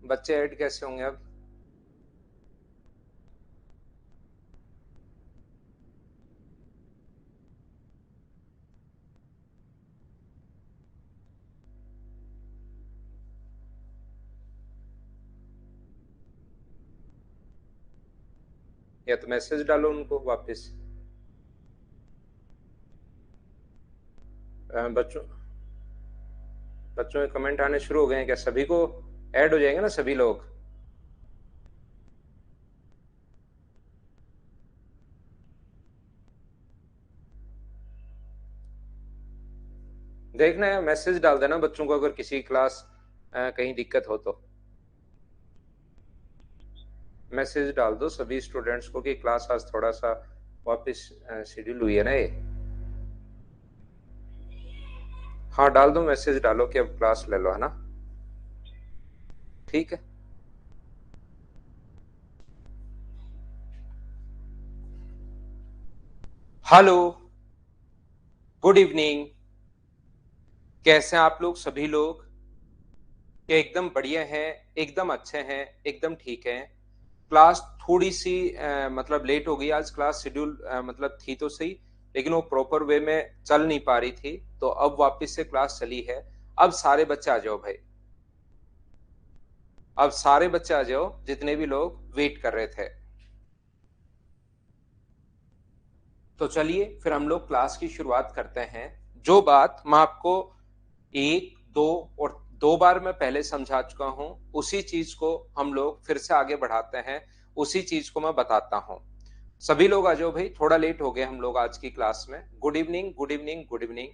बच्चे ऐड कैसे होंगे अब? या तो मैसेज डालो उनको वापस। बच्चों बच्चों के कमेंट आने शुरू हो गए हैं क्या? सभी को ऐड हो जाएंगे ना सभी लोग? देखना है, मैसेज डाल देना बच्चों को अगर किसी क्लास कहीं दिक्कत हो तो। मैसेज डाल दो सभी स्टूडेंट्स को कि क्लास आज थोड़ा सा वापस शेड्यूल हुई है ना ये। हाँ डाल दो, मैसेज डालो कि अब क्लास ले लो, है ना? ठीक है। Hello, good evening. कैसे हैं आप लोग सभी लोग? ये एकदम बढ़िया हैं, एकदम अच्छे हैं, एकदम ठीक हैं। क्लास थोड़ी सी मतलब लेट हो गई आज। क्लास शेड्यूल मतलब थी तो सही, लेकिन वो प्रॉपर वे में चल नहीं पा रही थी, तो अब वापस से क्लास चली है। अब सारे बच्चे आ जाओ भाई, अब सारे बच्चे आ जाओ जितने भी लोग वेट कर रहे थे। तो चलिए फिर हम लोग क्लास की शुरुआत करते हैं। जो बात मैं आपको एक दो और दो बार मैं पहले समझा चुका हूं, उसी चीज को हम लोग फिर से आगे बढ़ाते हैं, उसी चीज को मैं बताता हूं। सभी लोग आ जाओ भाई, थोड़ा लेट हो गए हम लोग आज की क्लास में। Good evening, good evening, good evening.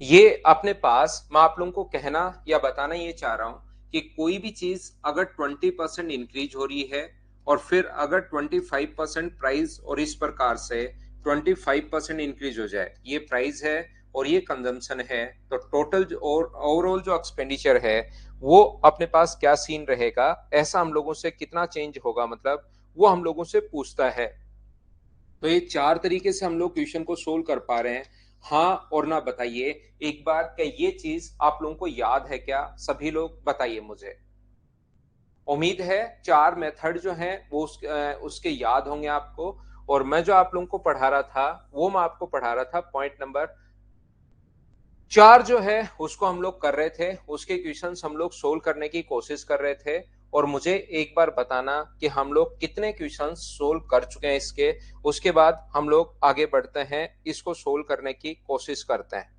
ये अपने पास मैं आप लोगों को कहना या बताना ये चाह रहा हूं कि कोई भी चीज अगर 20% इंक्रीज हो रही है और फिर अगर 25% प्राइस और इस प्रकार से 25% इंक्रीज हो जाए, ये प्राइस है और ये कंजम्पशन है, तो टोटल और ओवरऑल जो एक्सपेंडिचर है वो अपने पास क्या सीन रहेगा, ऐसा हम लोगों से कितना चेंज होगा, मतलब वो हम लोगों से पूछता है। तो ये चार तरीके से हम लोग क्वेश्चन को सोल्व कर पा रहे हैं। हाँ और ना बताइए एक बार, क्या ये चीज आप लोगों को याद है क्या? सभी लोग बताइए मुझे। उम्मीद है चार मेथड जो हैं वो उसके याद होंगे आपको। और मैं जो आप लोगों को पढ़ा रहा था वो मैं आपको पढ़ा रहा था पॉइंट नंबर चार जो है उसको हम लोग कर रहे थे, उसके क्वेश्चंस हम लोग सोल्व करने की कोशिश कर रहे थे। और मुझे एक बार बताना कि हम लोग कितने क्वेश्चंस सोल्व कर चुके हैं इसके। उसके बाद हम लोग आगे बढ़ते हैं, इसको सोल्व करने की कोशिश करते हैं।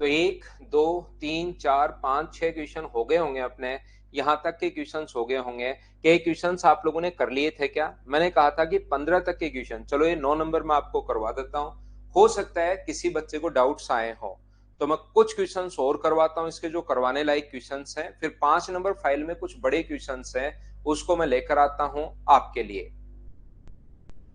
तो एक दो तीन चार पांच छह क्वेश्चन हो गए होंगे अपने, यहां तक के क्वेश्चंस हो गए होंगे। कई क्वेश्चंस आप लोगों ने कर लिए थे क्या? मैंने कहा था कि 15 तक के क्वेश्चन, चलो ये 9 नंबर में आपको करवा देता हूँ। हो सकता है किसी बच्चे को डाउट्स आए हो, तो मैं कुछ क्वेश्चंस और करवाता हूँ इसके, जो करवाने लायक क्वेश्चंस हैं। फिर 5 नंबर फाइल में कुछ बड़े क्वेश्चंस हैं, उसको मैं लेकर आता हूँ आपके लिए।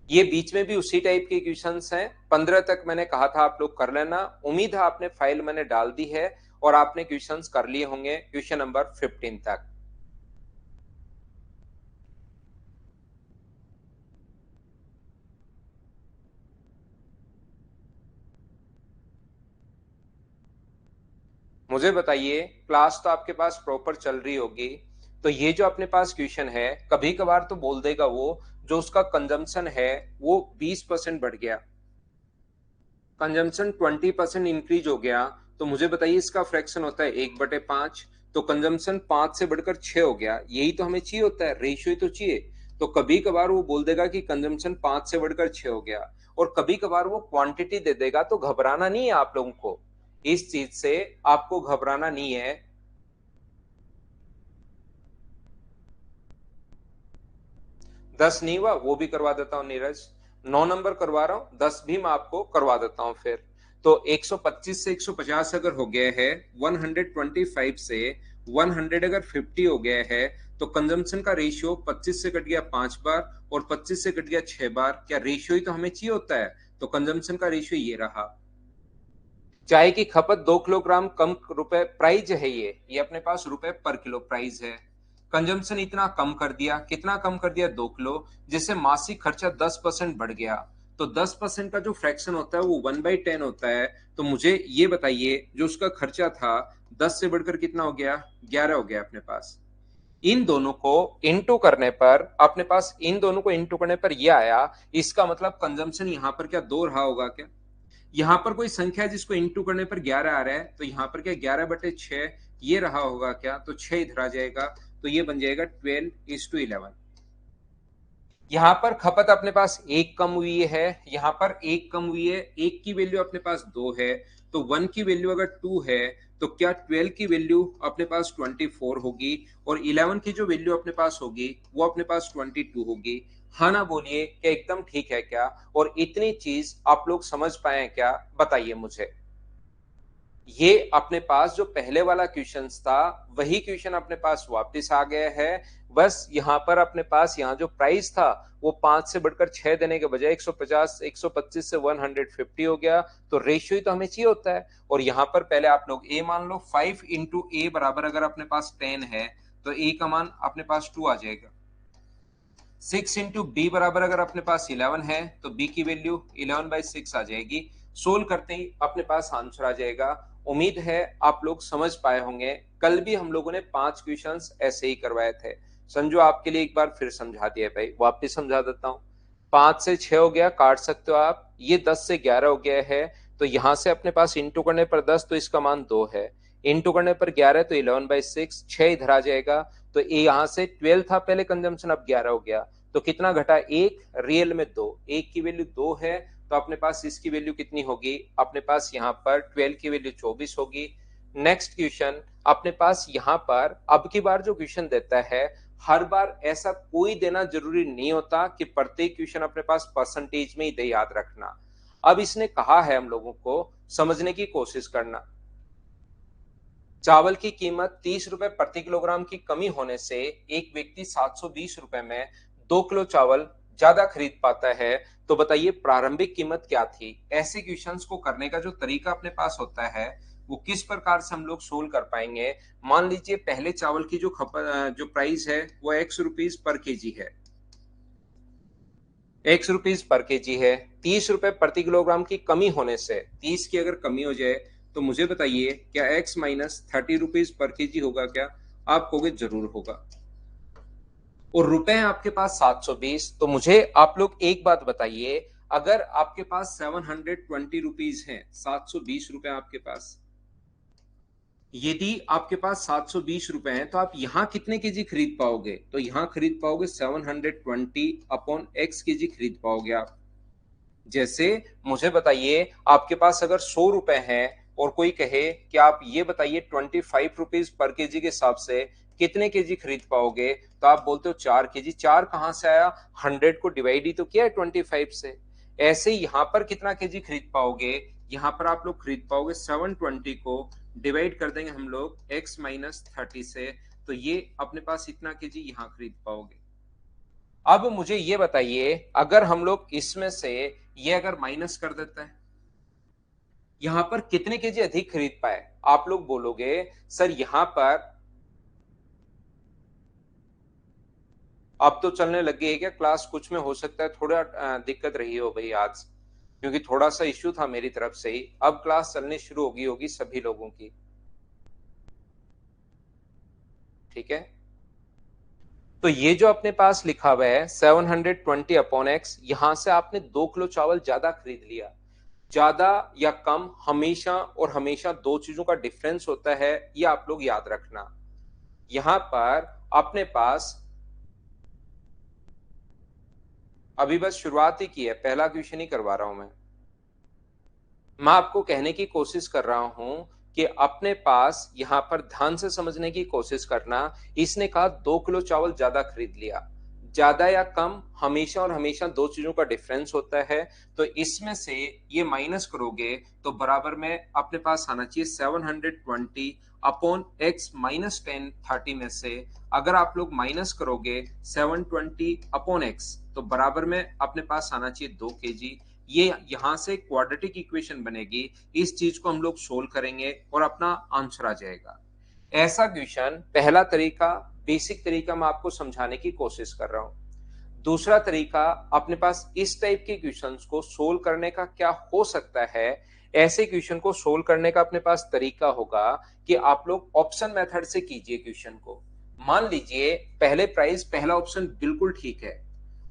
ये बीच में भी उसी टाइप के क्वेश्चंस हैं। 15 तक मैंने कहा था आप लोग कर लेना। उम्मीद है आपने फाइल मैंने डाल दी है और आपने क्वेश्चंस कर लिए होंगे क्वेश्चन नंबर 15 तक। मुझे बताइए, क्लास तो आपके पास प्रॉपर चल रही होगी, तो ये जो अपने पास क्वेश्चन है, कभी कभार तो बोल देगा वो जो उसका कंजम्पशन है वो 20% बढ़ गया, कंजम्पशन 20% इंक्रीज हो गया। तो मुझे बताइए इसका फ्रैक्शन होता है 1/5, तो कंजम्पशन 5 से बढ़कर 6 हो गया। यही तो हमें चाहिए होता है, रेशियो ही तो चाहिए। तो कभी कभार वो बोल देगा कि कंजम्पशन 5 से बढ़कर 6 हो गया, और कभी कभार वो क्वांटिटी दे देगा। तो घबराना नहीं है आप लोगों को, इस चीज से आपको घबराना नहीं है। 10 नहीं हुआ वो भी करवा देता हूँ नीरज, 9 नंबर करवा रहा हूँ, 10 भी मैं आपको करवा देता हूँ फिर। तो 125 से 150 अगर हो गया है, 125 से 100 अगर 50 हो गया है, तो कंजम्पशन का रेशियो 25 से कट गया 5 बार और 25 से कट गया 6 बार। क्या रेशियो ही तो हमें चाहिए होता है, तो कंजम्पशन का रेशियो ये रहा। चाय की खपत 2 किलोग्राम कम रुपए प्राइस है, ये अपने पास रुपए पर किलो प्राइस है। कंजम्पशन इतना कम कर दिया, कितना कम कर दिया? 2 किलो, जिससे मासिक खर्चा 10% बढ़ गया। तो 10% का जो फ्रैक्शन होता है वो 1/10 होता है। तो मुझे ये बताइए जो उसका खर्चा था 10 से बढ़कर कितना हो गया, 11 हो गया अपने पास। इन दोनों को इंटू करने पर अपने पास, इन दोनों को इंटू करने पर ये आया। इसका मतलब कंजम्पशन यहाँ पर क्या 2 रहा होगा क्या? यहाँ पर कोई संख्या है जिसको इंटू करने पर 11 आ रहा है, तो यहाँ पर क्या 11/6 ये रहा होगा क्या? तो 6 इधर आ जाएगा, तो ये बन जाएगा 12:11। यहाँ पर खपत अपने पास एक कम हुई है, यहाँ पर एक कम हुई है, एक की वैल्यू अपने पास 2 है, तो 1 की वैल्यू अगर 2 है तो क्या 12 की वैल्यू अपने पास 24 होगी, और 11 की जो वैल्यू अपने पास होगी वो अपने पास 22 होगी। हाँ ना बोलिए, क्या एकदम ठीक है क्या? और इतनी चीज आप लोग समझ पाए क्या? बताइए मुझे। ये अपने पास जो पहले वाला क्वेश्चन था वही क्वेश्चन अपने पास वापस आ गया है। बस यहाँ पर अपने पास यहाँ जो प्राइस था वो 5 से बढ़कर 6 देने के बजाय 150 125 से 150 हो गया। तो रेशियो ही तो हमें चाहिए होता है। और यहाँ पर पहले आप लोग ए मान लो, 5 इंटू ए बराबर अगर अपने पास 10 है तो ए का मान अपने पास 2 आ जाएगा। 6 इंटू बी बराबर अगर अपने पास 11 है तो बी की वैल्यू 11/6 आ जाएगी। सोल्व करते ही अपने पास आंसर आ जाएगा। उम्मीद है आप लोग समझ पाए होंगे। कल भी हम लोगों ने 5 क्वेश्चंस ऐसे ही करवाए थे। संजू आपके लिए एक बार फिर समझा दिया भाई, वापस समझा देता हूँ। 5 से 6 हो गया, काट सकते हो आप। ये 10 से 11 हो गया है, तो यहां से अपने पास इंटू करने पर 10 तो इसका मान 2 है, इंटू करने पर 11 तो 11/6, 6 इधर आ जाएगा। तो ये यहां से 12 था पहले कंजम्पशन, अब 11 हो गया। तो कितना घटा? एक, रियल में 2, एक की वैल्यू 2 है, तो अपने पास इसकी वैल्यू कितनी होगी? अपने पास यहाँ पर 12 की वैल्यू 24 होगी। नेक्स्ट क्वेश्चन अपने पास यहाँ पर अब की बार जो क्वेश्चन देता है, हर बार ऐसा कोई देना जरूरी नहीं होता कि प्रत्येक क्वेश्चन अपने पास परसेंटेज में ही दे, याद रखना। अब इसने कहा है हम लोगों को समझने की कोशिश करना। चावल की कीमत 30 रुपए प्रति किलोग्राम की कमी होने से एक व्यक्ति 720 रुपए में 2 किलो चावल ज्यादा खरीद पाता है। तो बताइए प्रारंभिक कीमत क्या थी? ऐसे क्वेश्चंस को करने का जो तरीका अपने पास होता है वो किस प्रकार से हम लोग सोल्व कर पाएंगे। मान लीजिए पहले चावल की जो प्राइस है वो ₹X पर केजी है, ₹X पर केजी है। 30 रुपए प्रति किलोग्राम की कमी होने से, 30 की अगर कमी हो जाए तो मुझे बताइए क्या X माइनस ₹30 पर केजी होगा क्या? आप कहोगे जरूर होगा। और रुपए हैं आपके पास 720। तो मुझे आप लोग एक बात बताइए, अगर आपके पास 720 है, 720 रुपए आपके पास, यदि आपके पास 720 रुपए हैं तो आप यहां कितने केजी खरीद पाओगे? तो यहां खरीद पाओगे 720/x केजी खरीद पाओगे आप। जैसे मुझे बताइए आपके पास अगर 100 रुपए हैं और कोई कहे कि आप ये बताइए ₹25 पर केजी के हिसाब से कितने केजी खरीद पाओगे, तो आप बोलते हो 4 केजी। 4 कहां से आया? 100 को डिवाइड ही तो किया है 25 से। ऐसे ही यहां पर कितना केजी खरीद पाओगे? यहां पर आप लोग खरीद पाओगे 720 को डिवाइड कर देंगे हम लोग x माइनस 30 से, तो ये अपने पास इतना केजी यहां खरीद पाओगे। अब मुझे ये बताइए अगर हम लोग इसमें से ये अगर माइनस कर देते हैं, यहां पर कितने केजी अधिक खरीद पाए? आप लोग बोलोगे सर यहां पर अब तो चलने लग गई है क्या क्लास? कुछ में हो सकता है थोड़ा दिक्कत रही हो भाई आज, क्योंकि थोड़ा सा इश्यू था मेरी तरफ से ही। अब क्लास चलनी शुरू होगी होगी सभी लोगों की, ठीक है? तो ये जो अपने पास लिखा हुआ है 720/x, यहां से आपने 2 किलो चावल ज्यादा खरीद लिया। ज्यादा या कम हमेशा और हमेशा दो चीजों का डिफरेंस होता है, ये आप लोग याद रखना। यहां पर अपने पास अभी बस शुरुआत ही की है, पहला क्वेश्चन ही करवा रहा हूं मैं आपको कहने की कोशिश कर रहा हूं कि अपने पास यहां पर ध्यान से समझने की कोशिश करना। इसने कहा 2 किलो चावल ज्यादा खरीद लिया। ज्यादा या कम हमेशा और हमेशा दो चीजों का डिफरेंस होता है। तो इसमें से ये माइनस करोगे तो बराबर में अपने पास आना चाहिए 720/x - 10 में से अगर आप लोग माइनस करोगे 720/x तो बराबर में अपने पास आना चाहिए 2 केजी। ये यहां से क्वाड्रेटिक इक्वेशन बनेगी। इस चीज को हम लोग सोल्व करेंगे और अपना आंसर आ जाएगा। ऐसा क्वेश्चन पहला तरीका, बेसिक तरीका मैं आपको समझाने की कोशिश कर रहा हूं। दूसरा तरीका अपने पास इस टाइप के क्वेश्चंस को सोल्व करने का क्या हो सकता है, ऐसे क्वेश्चन को सोल्व करने का अपने पास तरीका होगा कि आप लोग ऑप्शन मेथड से कीजिए क्वेश्चन को। मान लीजिए पहले प्राइस पहला ऑप्शन बिल्कुल ठीक है।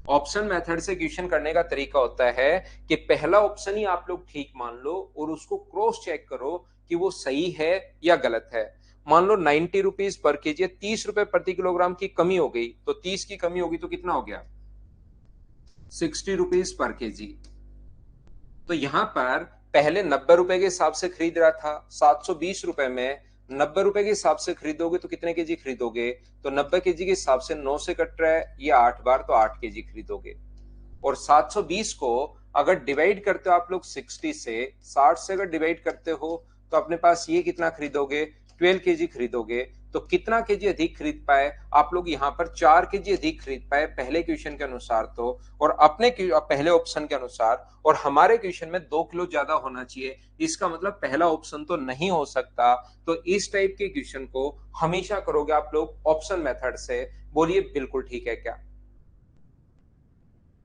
ऑप्शन मेथड से क्वेश्चन करने का तरीका होता है कि पहला ऑप्शन ही आप लोग ठीक मान लो और उसको क्रॉस चेक करो कि वो सही है या गलत है। मान लो 90 रुपीज पर केजी, 30 रुपए प्रति किलोग्राम की कमी हो गई, तो 30 की कमी होगी तो कितना हो गया, 60 रुपीज पर केजी। तो यहां पर पहले 90 रुपए के हिसाब से खरीद रहा था, 720 रुपए में 90 रुपए के हिसाब से खरीदोगे तो कितने केजी खरीदोगे, तो 90 केजी के हिसाब से 9 से कट रहा है ये 8 बार, तो 8 केजी खरीदोगे। और 720 को अगर डिवाइड करते हो आप लोग 60 से, 60 से अगर डिवाइड करते हो तो अपने पास ये कितना खरीदोगे, 12 केजी खरीदोगे। तो कितना केजी अधिक खरीद पाए आप लोग, यहाँ पर 4 केजी अधिक खरीद पाए पहले क्वेश्चन के अनुसार तो, और अपने पहले ऑप्शन के अनुसार, और हमारे क्वेश्चन में 2 किलो ज्यादा होना चाहिए, इसका मतलब पहला ऑप्शन तो नहीं हो सकता। तो इस टाइप के क्वेश्चन को हमेशा करोगे आप लोग ऑप्शन मेथड से। बोलिए बिल्कुल ठीक है क्या?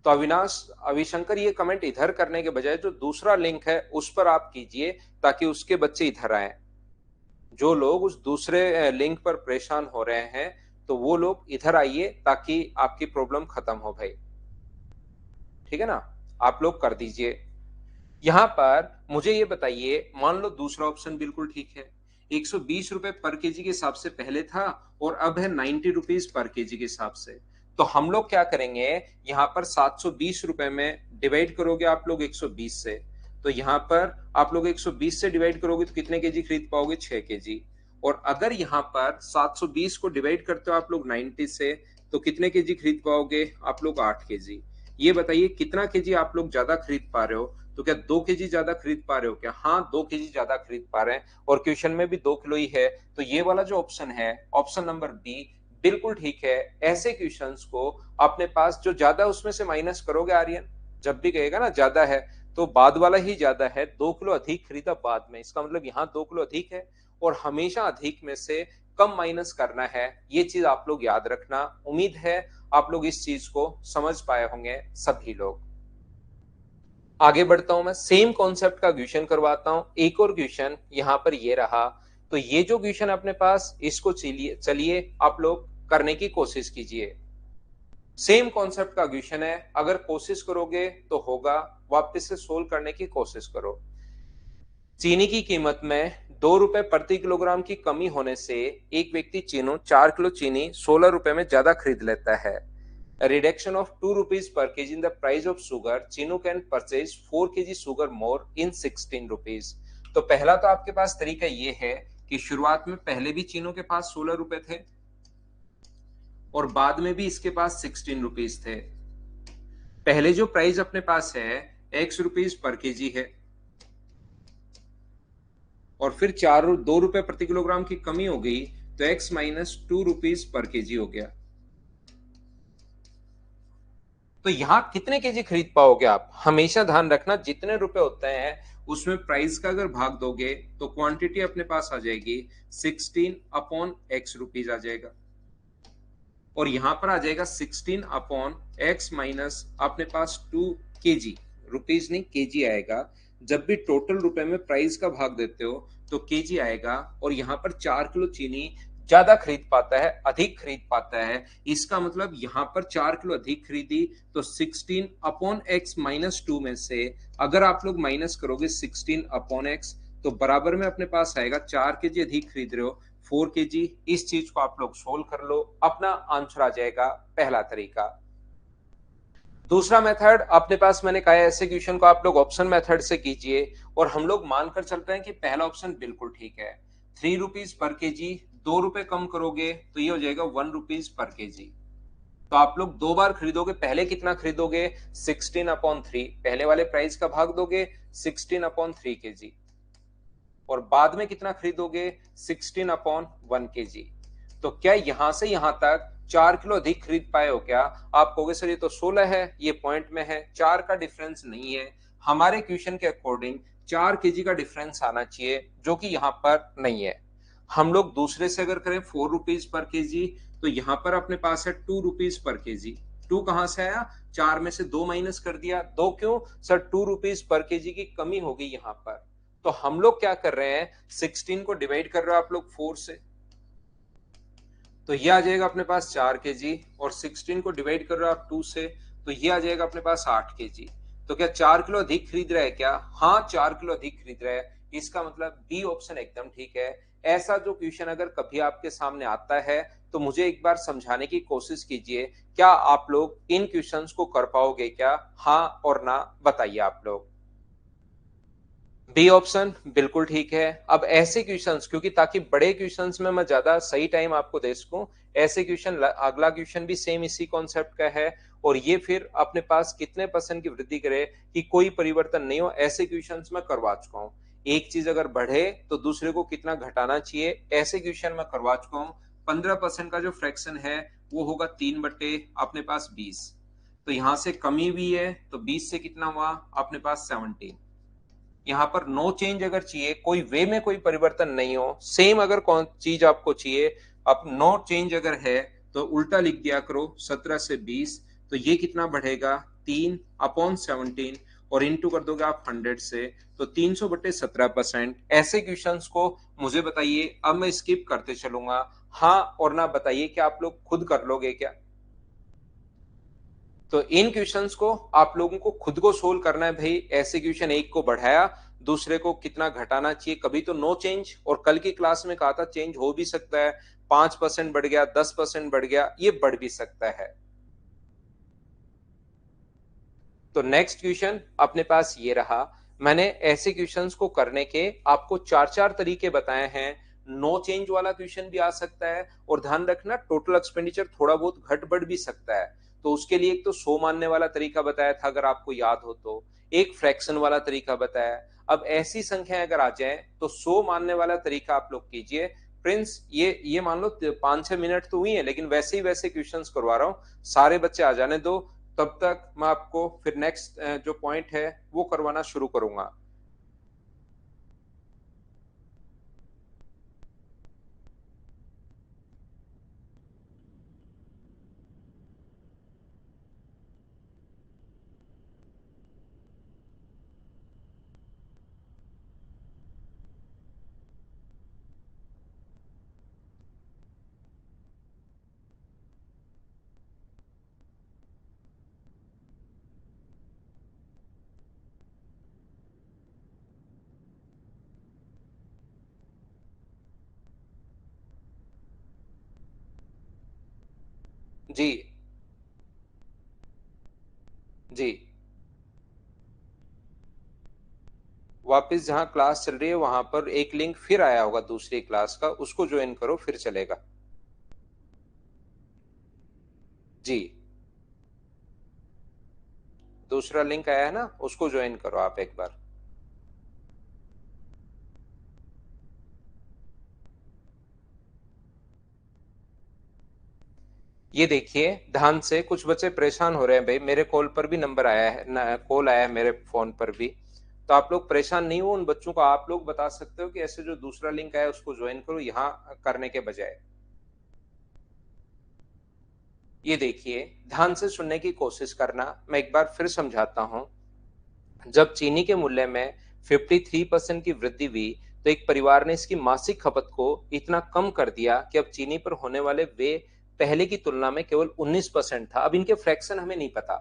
तो अविनाश, अविशंकर, ये कमेंट इधर करने के बजाय जो दूसरा लिंक है उस पर आप कीजिए ताकि उसके बच्चे इधर आए। जो लोग उस दूसरे लिंक पर परेशान हो रहे हैं तो वो लोग इधर आइए ताकि आपकी प्रॉब्लम खत्म हो भाई, ठीक है ना? आप लोग कर दीजिए। यहां पर मुझे ये बताइए, मान लो दूसरा ऑप्शन बिल्कुल ठीक है, 120 रुपए पर केजी के हिसाब से पहले था और अब है 90 रुपीज पर केजी के हिसाब से। तो हम लोग क्या करेंगे, यहां पर 720 रुपए में डिवाइड करोगे आप लोग 120 से, तो यहां पर आप लोग 120 से डिवाइड करोगे तो कितने केजी खरीद पाओगे, 6 केजी। और अगर यहां पर 720 को डिवाइड करते हो आप लोग 90 से, तो कितने केजी खरीद पाओगे आप लोग, 8 केजी। ये बताइए कितना केजी आप लोग ज्यादा खरीद पा रहे हो, तो क्या 2 केजी ज्यादा खरीद पा रहे हो क्या? हाँ, 2 केजी ज्यादा खरीद पा रहे हैं, और क्वेश्चन में भी 2 किलो ही है। तो ये वाला जो ऑप्शन है, ऑप्शन नंबर बी, बिल्कुल ठीक है। ऐसे क्वेश्चंस को अपने पास जो ज्यादा उसमें से माइनस करोगे आर्यन, जब भी कहेगा ना ज्यादा है तो बाद वाला ही ज्यादा है, 2 किलो अधिक खरीदा बाद में, इसका मतलब यहाँ 2 किलो अधिक है, और हमेशा अधिक में से कम माइनस करना है। ये चीज आप लोग याद रखना। उम्मीद है आप लोग इस चीज को समझ पाए होंगे सभी लोग। आगे बढ़ता हूं, मैं सेम कॉन्सेप्ट का क्वेश्चन करवाता हूं। एक और क्वेश्चन यहां पर ये रहा। तो ये जो क्वेश्चन अपने पास, इसको चलिए आप लोग करने की कोशिश कीजिए। सेम कॉन्सेप्ट का क्वेश्चन है, अगर कोशिश करोगे तो होगा, वापस से सोल्व करने की कोशिश करो। चीनी की कीमत में 2 रुपए प्रति किलोग्राम की कमी होने से एक व्यक्ति चीनो 4 किलो चीनी 16 रुपए में ज्यादा खरीद लेता है। Reduction of 2 rupees per kg in the price of sugar, Chino can purchase 4 kg sugar more in 16 rupees। तो पहला तो आपके पास तरीका ये है कि शुरुआत में पहले भी चीनो के पास 16 रुपए थे और बाद में भी इसके पास 16 रुपीज थे। पहले जो प्राइस अपने पास है x रुपीज पर केजी है, और फिर 2 रुपए प्रति किलोग्राम की कमी हो गई तो x minus 2 rupees per KG हो गया। तो यहां कितने केजी खरीद पाओगे आप, हमेशा ध्यान रखना जितने रुपए होते हैं उसमें प्राइस का अगर भाग दोगे तो क्वांटिटी अपने पास आ जाएगी 16 अपॉन x रुपीज आ जाएगा, और यहां पर आ जाएगा 16 अपॉन x माइनस अपने पास 2 केजी, रुपीज नहीं केजी आएगा। जब भी टोटल रुपए में प्राइस का भाग देते हो तो केजी आएगा, और यहां पर 4 किलो चीनी ज्यादा खरीद पाता है, अधिक खरीद पाता है। इसका मतलब यहां पर 4 किलो अधिक खरीदी, तो 16 अपॉन एक्स माइनस 2 में से अगर आप लोग माइनस करोगे 16 अपॉन एक्स, तो बराबर में अपने पास आएगा 4 केजी अधिक खरीद रहे हो 4 केजी। इस चीज को आप लोग सोल्व कर लो, अपना आंसर आ जाएगा पहला तरीका। दूसरा मेथड अपने पास मैंने कहा है, ऐसे क्वेश्चन को आप लोग ऑप्शन मेथड से कीजिए, और हम लोग मानकर चलते हैं कि पहला ऑप्शन बिल्कुल ठीक है। 3 रुपीज पर केजी, 2 रुपए कम करोगे तो ये हो जाएगा 1 रुपीज पर केजी। तो आप लोग 2 बार खरीदोगे, पहले कितना खरीदोगे 16 अपॉन 3, पहले वाले प्राइस का भाग दोगे 16 अपॉन 3 केजी, और बाद में कितना खरीदोगे 16 अपॉन 1 केजी। तो क्या यहां से यहां तक 4 किलो अधिक खरीद पाए हो क्या? आप कहोगे सर ये तो 16 है, ये पॉइंट में है, 4 का डिफरेंस नहीं है। हमारे क्वेश्चन के अकॉर्डिंग 4 केजी का डिफरेंस आना चाहिए, जो कि यहां पर नहीं है। हम लोग दूसरे से अगर करें 4 रुपीज पर केजी, तो यहां पर अपने पास है 2 रुपीज पर केजी, टू कहां से आया, 4 में से 2 माइनस कर दिया, 2 क्यों सर, 2 रुपीज पर केजी की कमी हो गई यहां पर। तो हम लोग क्या कर रहे हैं, 16 को डिवाइड कर रहे हो आप लोग 4 से, तो ये आ जाएगा अपने पास 4 kg, और 16 को डिवाइड कर रहे हो आप 2 से, तो ये आ जाएगा अपने पास 8 kg। तो क्या 4 किलो अधिक खरीद रहा है क्या, हाँ 4 किलो अधिक खरीद रहा है, इसका मतलब बी ऑप्शन एकदम ठीक है। ऐसा जो क्वेश्चन अगर कभी आपके सामने आता है तो मुझे एक बार समझाने की कोशिश कीजिए, क्या आप लोग इन क्वेश्चंस को कर पाओगे क्या, हाँ और ना बताइए आप लोग। बी ऑप्शन बिल्कुल ठीक है। अब ऐसे क्वेश्चंस, क्योंकि ताकि बड़े क्वेश्चंस में मैं ज्यादा सही टाइम आपको दे सकूं, ऐसे क्वेश्चन, अगला क्वेश्चन भी सेम इसी कॉन्सेप्ट का है, और ये फिर अपने पास कितने परसेंट की वृद्धि करे कि कोई परिवर्तन नहीं हो, ऐसे क्वेश्चंस मैं करवा चुका हूं। एक चीज अगर बढ़े तो दूसरे को कितना घटाना चाहिए, ऐसे क्वेश्चन मैं करवा चुका हूं। 15% का जो फ्रैक्शन है वो होगा 3 बटे अपने पास 20, तो यहां से कमी भी है, तो 20 से कितना हुआ अपने पास 17। यहाँ पर नो चेंज अगर चाहिए, कोई वे में कोई परिवर्तन नहीं हो, सेम अगर कौन चीज आपको चाहिए, अब नो चेंज अगर है तो उल्टा लिख दिया करो, 17 से 20, तो ये कितना बढ़ेगा 3/17, और इंटू कर दोगे आप 100 से, तो 300/17%। ऐसे क्वेश्चंस को मुझे बताइए, अब मैं स्किप करते चलूंगा, हाँ और ना बताइए कि आप लोग खुद कर लोगे क्या। तो इन क्वेश्चंस को आप लोगों को खुद को सोल्व करना है भाई। ऐसे क्वेश्चन एक को बढ़ाया, दूसरे को कितना घटाना चाहिए, कभी तो नो चेंज, और कल की क्लास में कहा था चेंज हो भी सकता है, 5% बढ़ गया, 10% बढ़ गया, ये बढ़ भी सकता है। तो नेक्स्ट क्वेश्चन अपने पास ये रहा। मैंने ऐसे क्वेश्चंस को करने के आपको चार चार तरीके बताए हैं। नो चेंज वाला क्वेश्चन भी आ सकता है, और ध्यान रखना टोटल एक्सपेंडिचर थोड़ा बहुत घट बढ़ भी सकता है, तो उसके लिए एक तो 100 मानने वाला तरीका बताया था अगर आपको याद हो तो, एक फ्रैक्शन वाला तरीका बताया। अब ऐसी संख्या अगर आ जाए तो 100 मानने वाला तरीका आप लोग कीजिए। प्रिंस, ये मान लो 5-6 मिनट तो हुई है, लेकिन वैसे ही वैसे क्वेश्चंस करवा रहा हूँ, सारे बच्चे आ जाने दो, तब तक मैं आपको फिर नेक्स्ट जो पॉइंट है वो करवाना शुरू करूंगा। जी जी, वापस जहां क्लास चल रही है वहां पर एक लिंक फिर आया होगा दूसरी क्लास का, उसको ज्वाइन करो फिर चलेगा। जी, दूसरा लिंक आया है ना, उसको ज्वाइन करो आप एक बार। ये देखिए ध्यान से, कुछ बच्चे परेशान हो रहे हैं भाई, मेरे कॉल पर भी नंबर आया है, कॉल आया है मेरे फोन पर भी, तो आप लोग परेशान नहीं हो, उन बच्चों को आप लोग बता सकते हो कि ऐसे जो दूसरा लिंक आया उसको ज्वाइन करो यहाँ करने के बजाय। ये देखिए ध्यान से सुनने की कोशिश करना, मैं एक बार फिर समझाता हूं। जब चीनी के मूल्य में 53% की वृद्धि हुई, तो एक परिवार ने इसकी मासिक खपत को इतना कम कर दिया कि अब चीनी पर होने वाले वे पहले की तुलना में केवल 19% था। अब इनके फ्रैक्शन हमें नहीं पता,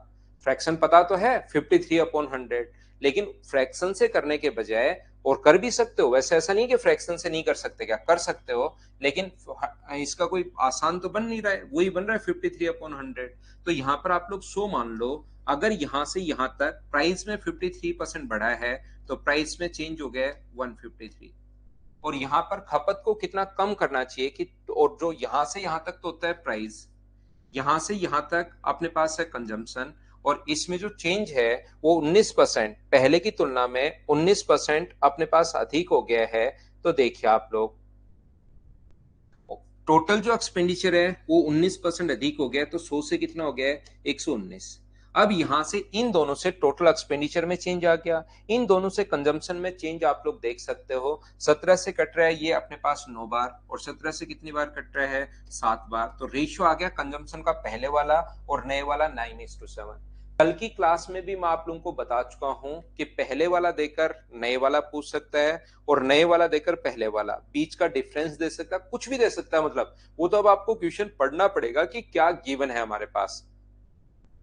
फ्रैक्शन पता तो है 53/100, लेकिन फ्रैक्शन से करने के बजाय, और कर भी सकते हो वैसे, ऐसा नहीं कि फ्रैक्शन से नहीं कर सकते, क्या कर सकते हो, लेकिन इसका कोई आसान तो बन नहीं रहा है, वही बन रहा है 53/100। तो यहाँ पर आप लोग 100 मान लो, अगर यहां से यहां तक प्राइस में 53% बढ़ा है, तो प्राइस में चेंज हो गया 153, और यहां पर खपत को कितना कम करना चाहिए कि, और जो यहां से यहां तक तो होता है प्राइस, यहां से यहां तक अपने पास है कंजम्पशन, और इसमें जो चेंज है वो 19%, पहले की तुलना में 19% अपने पास अधिक हो गया है। तो देखिए आप लोग, टोटल जो एक्सपेंडिचर है वो 19% अधिक हो गया है, तो 100 से कितना हो गया है 119। अब यहां से इन दोनों से टोटल एक्सपेंडिचर में चेंज आ गया, इन दोनों से कंजम्पशन में चेंज आप लोग देख सकते हो। 17 से कट रहा है ये अपने पास 9 बार, और 17 से कितनी बार कट रहा है 7 बार। तो रेशियो आ गया कंजम्पशन का पहले वाला और नए वाला 9:7। कल की क्लास में भी मैं आप लोगों को बता चुका हूं कि पहले वाला देकर नए वाला पूछ सकता है और नए वाला देकर पहले वाला, बीच का डिफरेंस दे सकता है, कुछ भी दे सकता है। मतलब वो तो अब आपको क्वेश्चन पढ़ना पड़ेगा कि क्या गिवन है हमारे पास।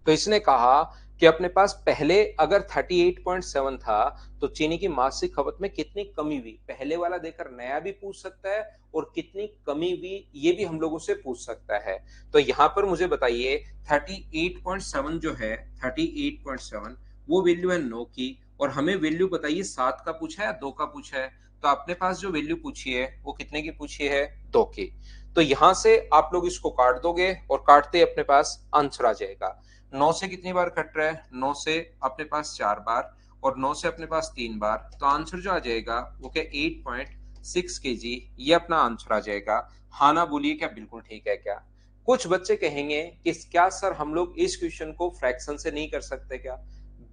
तो इसने कहा कि अपने पास पहले अगर 38.7 था तो चीनी की मासिक खपत में कितनी कमी हुई, पहले वाला देकर नया भी पूछ सकता है और कितनी कमी हुई ये भी हम लोगों से पूछ सकता है। तो यहां पर मुझे बताइए 38.7 जो है 38.7 वो वैल्यू है 9 की, और हमें वैल्यू बताइए 7 का पूछा है 2 का पूछा है। तो अपने पास जो वैल्यू पूछी है वो कितने की पूछी है 2 की। तो यहां से आप लोग इसको काट दोगे और काटते ही अपने पास आंसर आ जाएगा। 9 से कितनी बार कट रहा है 9 से अपने पास 4 बार, और 9 से अपने पास 3 बार। तो आंसर जो आ जाएगा वो क्या 8.6 kg, ये अपना आंसर आ जाएगा। हाँ ना बोलिए क्या बिल्कुल ठीक है क्या? कुछ बच्चे कहेंगे कि क्या सर हम लोग इस क्वेश्चन को फ्रैक्शन से नहीं कर सकते क्या?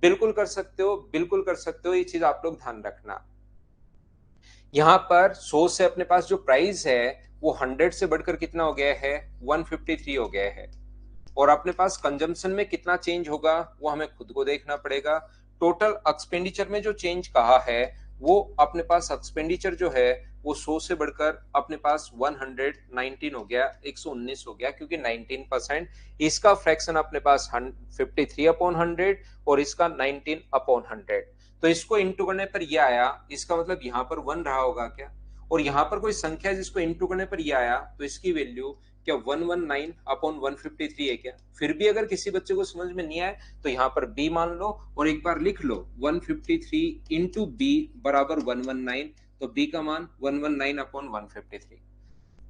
बिल्कुल कर सकते हो, बिल्कुल कर सकते हो, ये चीज आप लोग ध्यान रखना। यहाँ पर 100 से अपने पास जो प्राइस है वो 100 से बढ़कर कितना हो गया है 153 हो गया है, और अपने पास कंजम्पशन में कितना चेंज होगा वो हमें खुद को देखना पड़ेगा। टोटल एक्सपेंडिचर में जो चेंज कहा है वो अपने पास एक्सपेंडिचर जो है वो 100 से बढ़कर अपने पास 119 हो गया, 119 हो गया, क्योंकि 19%। इसका फ्रैक्शन अपने पास 53/100 और इसका 19/100। तो इसको इंटू करने पर ये आया, इसका मतलब यहाँ पर 1 रहा होगा क्या? और यहाँ पर कोई संख्या जिसको इंटू करने पर ये आया तो इसकी वैल्यू क्या 119/153 है क्या? फिर भी अगर किसी बच्चे को समझ में नहीं आए तो यहाँ पर b मान लो और एक बार लिख लो 153 इंटू बी बराबर 119। तो b का मान 119/153।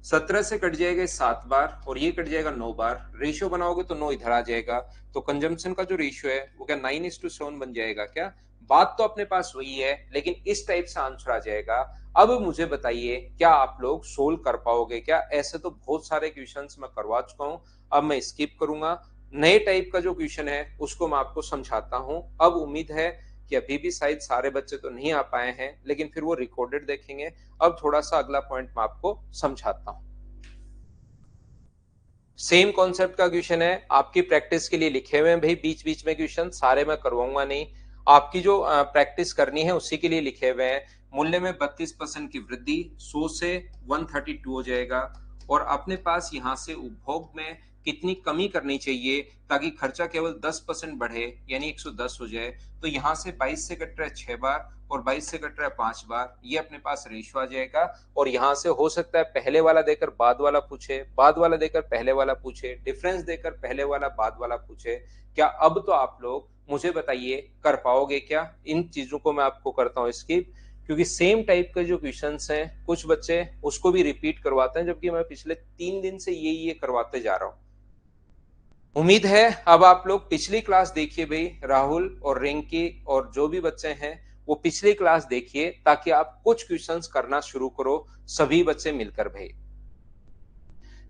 17 से कट जाएगा 7 बार और ये कट जाएगा 9 बार, रेशियो बनाओगे तो 9 इधर आ जाएगा। तो कंजम्पशन का जो रेशियो है वो क्या 9:7 बन जाएगा क्या? बात तो अपने पास वही है लेकिन इस टाइप से आंसर आ जाएगा। अब मुझे बताइए क्या आप लोग सोल्व कर पाओगे क्या? ऐसे तो बहुत सारे क्वेश्चंस मैं करवा चुका हूं, अब मैं स्किप करूंगा। नए टाइप का जो क्वेश्चन है उसको मैं आपको समझाता हूं। अब उम्मीद है कि अभी भी शायद सारे बच्चे तो नहीं आ पाए हैं, लेकिन फिर वो रिकॉर्डेड देखेंगे। अब थोड़ा सा अगला पॉइंट मैं आपको समझाता हूं। सेम कॉन्सेप्ट का क्वेश्चन है, आपकी प्रैक्टिस के लिए लिखे हुए हैं भाई, बीच बीच में क्वेश्चन सारे मैं करवाऊंगा नहीं, आपकी जो प्रैक्टिस करनी है उसी के लिए लिखे हुए हैं। मूल्य में 32% की वृद्धि 100 से 132 हो जाएगा, और अपने पास यहां से उपभोग में कितनी कमी करनी चाहिए ताकि खर्चा केवल 10% बढ़े यानी 110 हो जाए। तो यहां से 22 से कट रहा है 6 बार और 22 से कट रहा है 5 बार, ये अपने पास रेशियो आ जाएगा। और यहां से हो सकता है पहले वाला देकर बाद वाला पूछे, बाद वाला देकर पहले वाला पूछे, डिफरेंस देकर पहले वाला बाद वाला पूछे। क्या अब तो आप लोग मुझे बताइए कर पाओगे क्या? इन चीजों को मैं आपको करता हूँ स्किप, क्योंकि सेम टाइप के जो क्वेश्चंस हैं कुछ बच्चे उसको भी रिपीट करवाते हैं, जबकि मैं पिछले 3 दिन से ये करवाते जा रहा हूं। उम्मीद है अब आप लोग पिछली क्लास देखिए भाई, राहुल और रिंकी और जो भी बच्चे हैं वो पिछली क्लास देखिए ताकि आप कुछ क्वेश्चंस करना शुरू करो सभी बच्चे मिलकर भाई।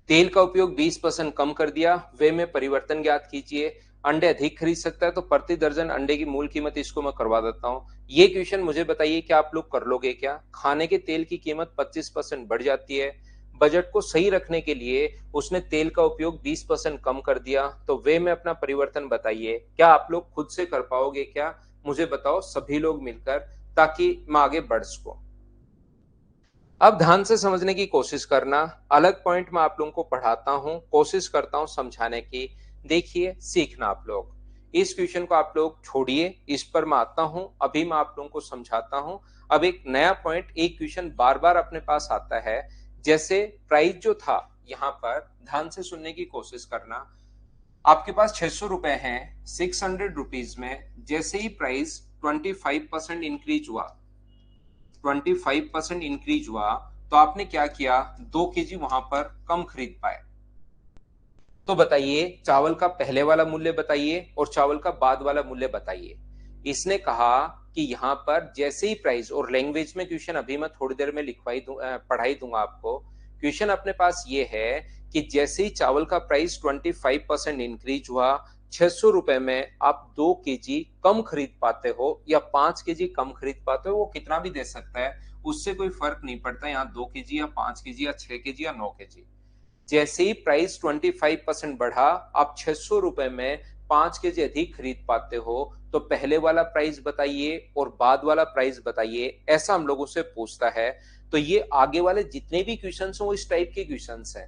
तेल का उपयोग 20% कम कर दिया, वे में परिवर्तन ज्ञात कीजिए। अंडे अधिक खरीद सकता है तो प्रति दर्जन अंडे की मूल कीमत, इसको मैं करवा देता हूं। ये क्वेश्चन मुझे बताइए क्या आप लोग कर लोगे क्या? खाने के तेल की कीमत 25% बढ़ जाती है, बजट को सही रखने के लिए उसने तेल का उपयोग 20% कम कर दिया, तो वे में अपना परिवर्तन बताइए। क्या आप लोग खुद से कर पाओगे क्या? मुझे बताओ सभी लोग मिलकर, ताकि मैं आगे बढ़ सकूं। अब ध्यान से समझने की कोशिश करना, अलग पॉइंट मैं आप लोगों को पढ़ाता हूं, कोशिश करता हूं समझाने की, देखिए सीखना आप लोग। इस क्वेश्चन को आप लोग छोड़िए, इस पर मैं आता हूं, अभी मैं आप लोगों को समझाता हूं। अब एक नया पॉइंट, एक क्वेश्चन बार बार अपने पास आता है, जैसे प्राइस जो था यहां पर ध्यान से सुनने की कोशिश करना। आपके पास 600 रुपए हैं, 600 रुपीज में जैसे ही प्राइस 25% इंक्रीज हुआ, 25% इंक्रीज हुआ, तो आपने क्या किया 2 kg वहां पर कम खरीद पाए। तो बताइए चावल का पहले वाला मूल्य बताइए और चावल का बाद वाला मूल्य बताइए। इसने कहा कि यहाँ पर जैसे ही प्राइस, और लैंग्वेज में क्वेश्चन अभी मैं थोड़ी देर में पढ़ाई दूंगा आपको। क्वेश्चन अपने पास ये है कि जैसे ही चावल का प्राइस 25% इंक्रीज हुआ, ₹600 में आप 2 kg कम खरीद पाते हो या 5 kg कम खरीद पाते हो, वो कितना भी दे सकता है, उससे कोई फर्क नहीं पड़ता यहाँ 2 kg या 5 kg या 6 kg या 9 kg। जैसे ही प्राइस 25% बढ़ा, आप ₹600 में 5 kg अधिक खरीद पाते हो, तो पहले वाला प्राइस बताइए और बाद वाला प्राइस बताइए, ऐसा हम लोगों से पूछता है। तो ये आगे वाले जितने भी क्वेश्चंस हैं वो इस टाइप के क्वेश्चंस हैं।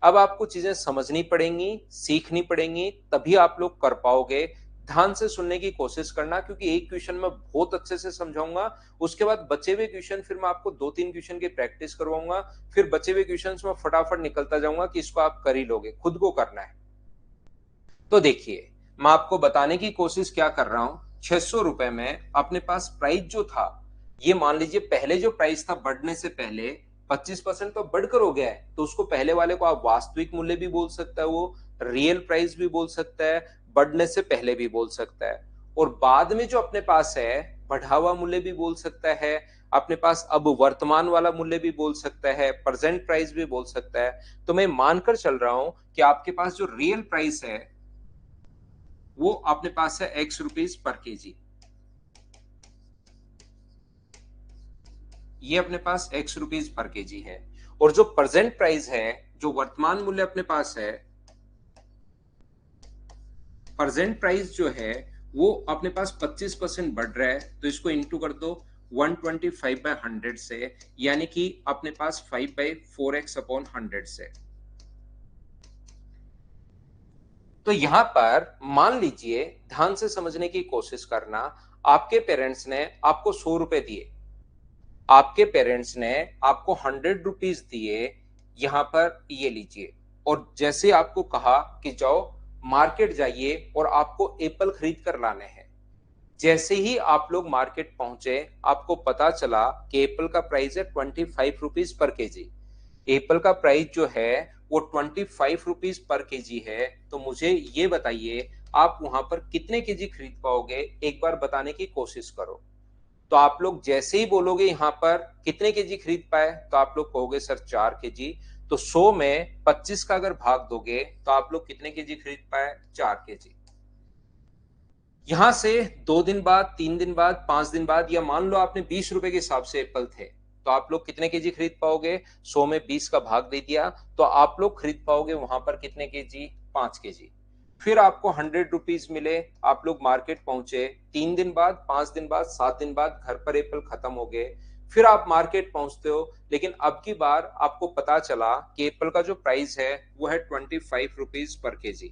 अब आपको चीजें समझनी पड़ेंगी, सीखनी पड़ेंगी, तभी आप लोग कर पाओगे। ध्यान से सुनने की कोशिश करना, क्योंकि एक क्वेश्चन मैं बहुत अच्छे से समझाऊंगा, उसके बाद बचे हुए क्वेश्चन फिर मैं आपको 2-3 क्वेश्चन की प्रैक्टिस करवाऊंगा, फिर बचे हुए क्वेश्चंस में फटाफट निकलता जाऊंगा कि इसको आप कर ही लोगे, खुद को करना है। तो देखिए, मैं आपको बताने की कोशिश क्या कर रहा हूं, ₹600 में अपने पास प्राइस जो था, ये मान लीजिए पहले जो प्राइस था बढ़ने से पहले 25% तो बढ़कर हो गया है, तो उसको पहले वाले को आप वास्तविक मूल्य भी बोल सकता है, वो रियल प्राइस भी बोल सकता है, बढ़ने से पहले भी बोल सकता है। और बाद में जो अपने पास है, बढ़ा हुआ मूल्य भी बोल सकता है, अपने पास अब वर्तमान वाला मूल्य भी बोल सकता है, प्रेजेंट प्राइस भी बोल सकता है। तो मैं मानकर चल रहा हूं कि आपके पास जो रियल प्राइस है वो अपने पास है एक्स रुपीज पर केजी। ये अपने पास एक्स रुपीज पर केजी है। और जो प्रेजेंट प्राइस है, जो वर्तमान मूल्य अपने पास है, प्रेजेंट प्राइस जो है वो अपने पास 25% बढ़ रहा है, तो इसको इंटू कर दो 125/100 से, यानी कि अपने पास 5/4x/100 से। तो यहां पर मान लीजिए, ध्यान से समझने की कोशिश करना, आपके पेरेंट्स ने आपको ₹100 दिए, आपके पेरेंट्स ने आपको ₹100 दिए, यहां पर ये लीजिए, और जैसे आपको कहा कि जाओ मार्केट जाइए और आपको एप्पल खरीद कर लाने हैं। जैसे ही आप लोग मार्केट पहुंचे, आपको पता चला कि एप्पल का प्राइस है ₹25 पर केजी। एप्पल का प्राइस जो है वो ₹25 पर केजी है। तो मुझे ये बताइए, आप वहां पर कितने केजी खरीद पाओगे, एक बार बताने की कोशिश करो। तो आप लोग जैसे ही बोलोगे यहाँ पर कितने केजी खरीद पाए, तो आप लोग कहोगे सर 4 केजी। तो 100 में 25 का अगर भाग दोगे तो आप लोग कितने केजी खरीद पाए, 4 केजी। यहां से 2 दिन बाद, 3 दिन बाद, 5 दिन बाद, या मान लो आपने ₹20 के हिसाब से एप्पल थे, तो आप लोग कितने केजी खरीद पाओगे, 100 में 20 का भाग दे दिया, तो आप लोग खरीद पाओगे वहां पर कितने केजी, 5 केजी। फिर आपको ₹100 मिले, आप लोग मार्केट पहुंचे, 3 दिन बाद, 5 दिन बाद, 7 दिन बाद घर पर एप्पल खत्म हो गए। फिर आप मार्केट पहुंचते हो, लेकिन अब की बार आपको पता चला कि एप्पल का जो प्राइस है वो है ₹25 पर केजी।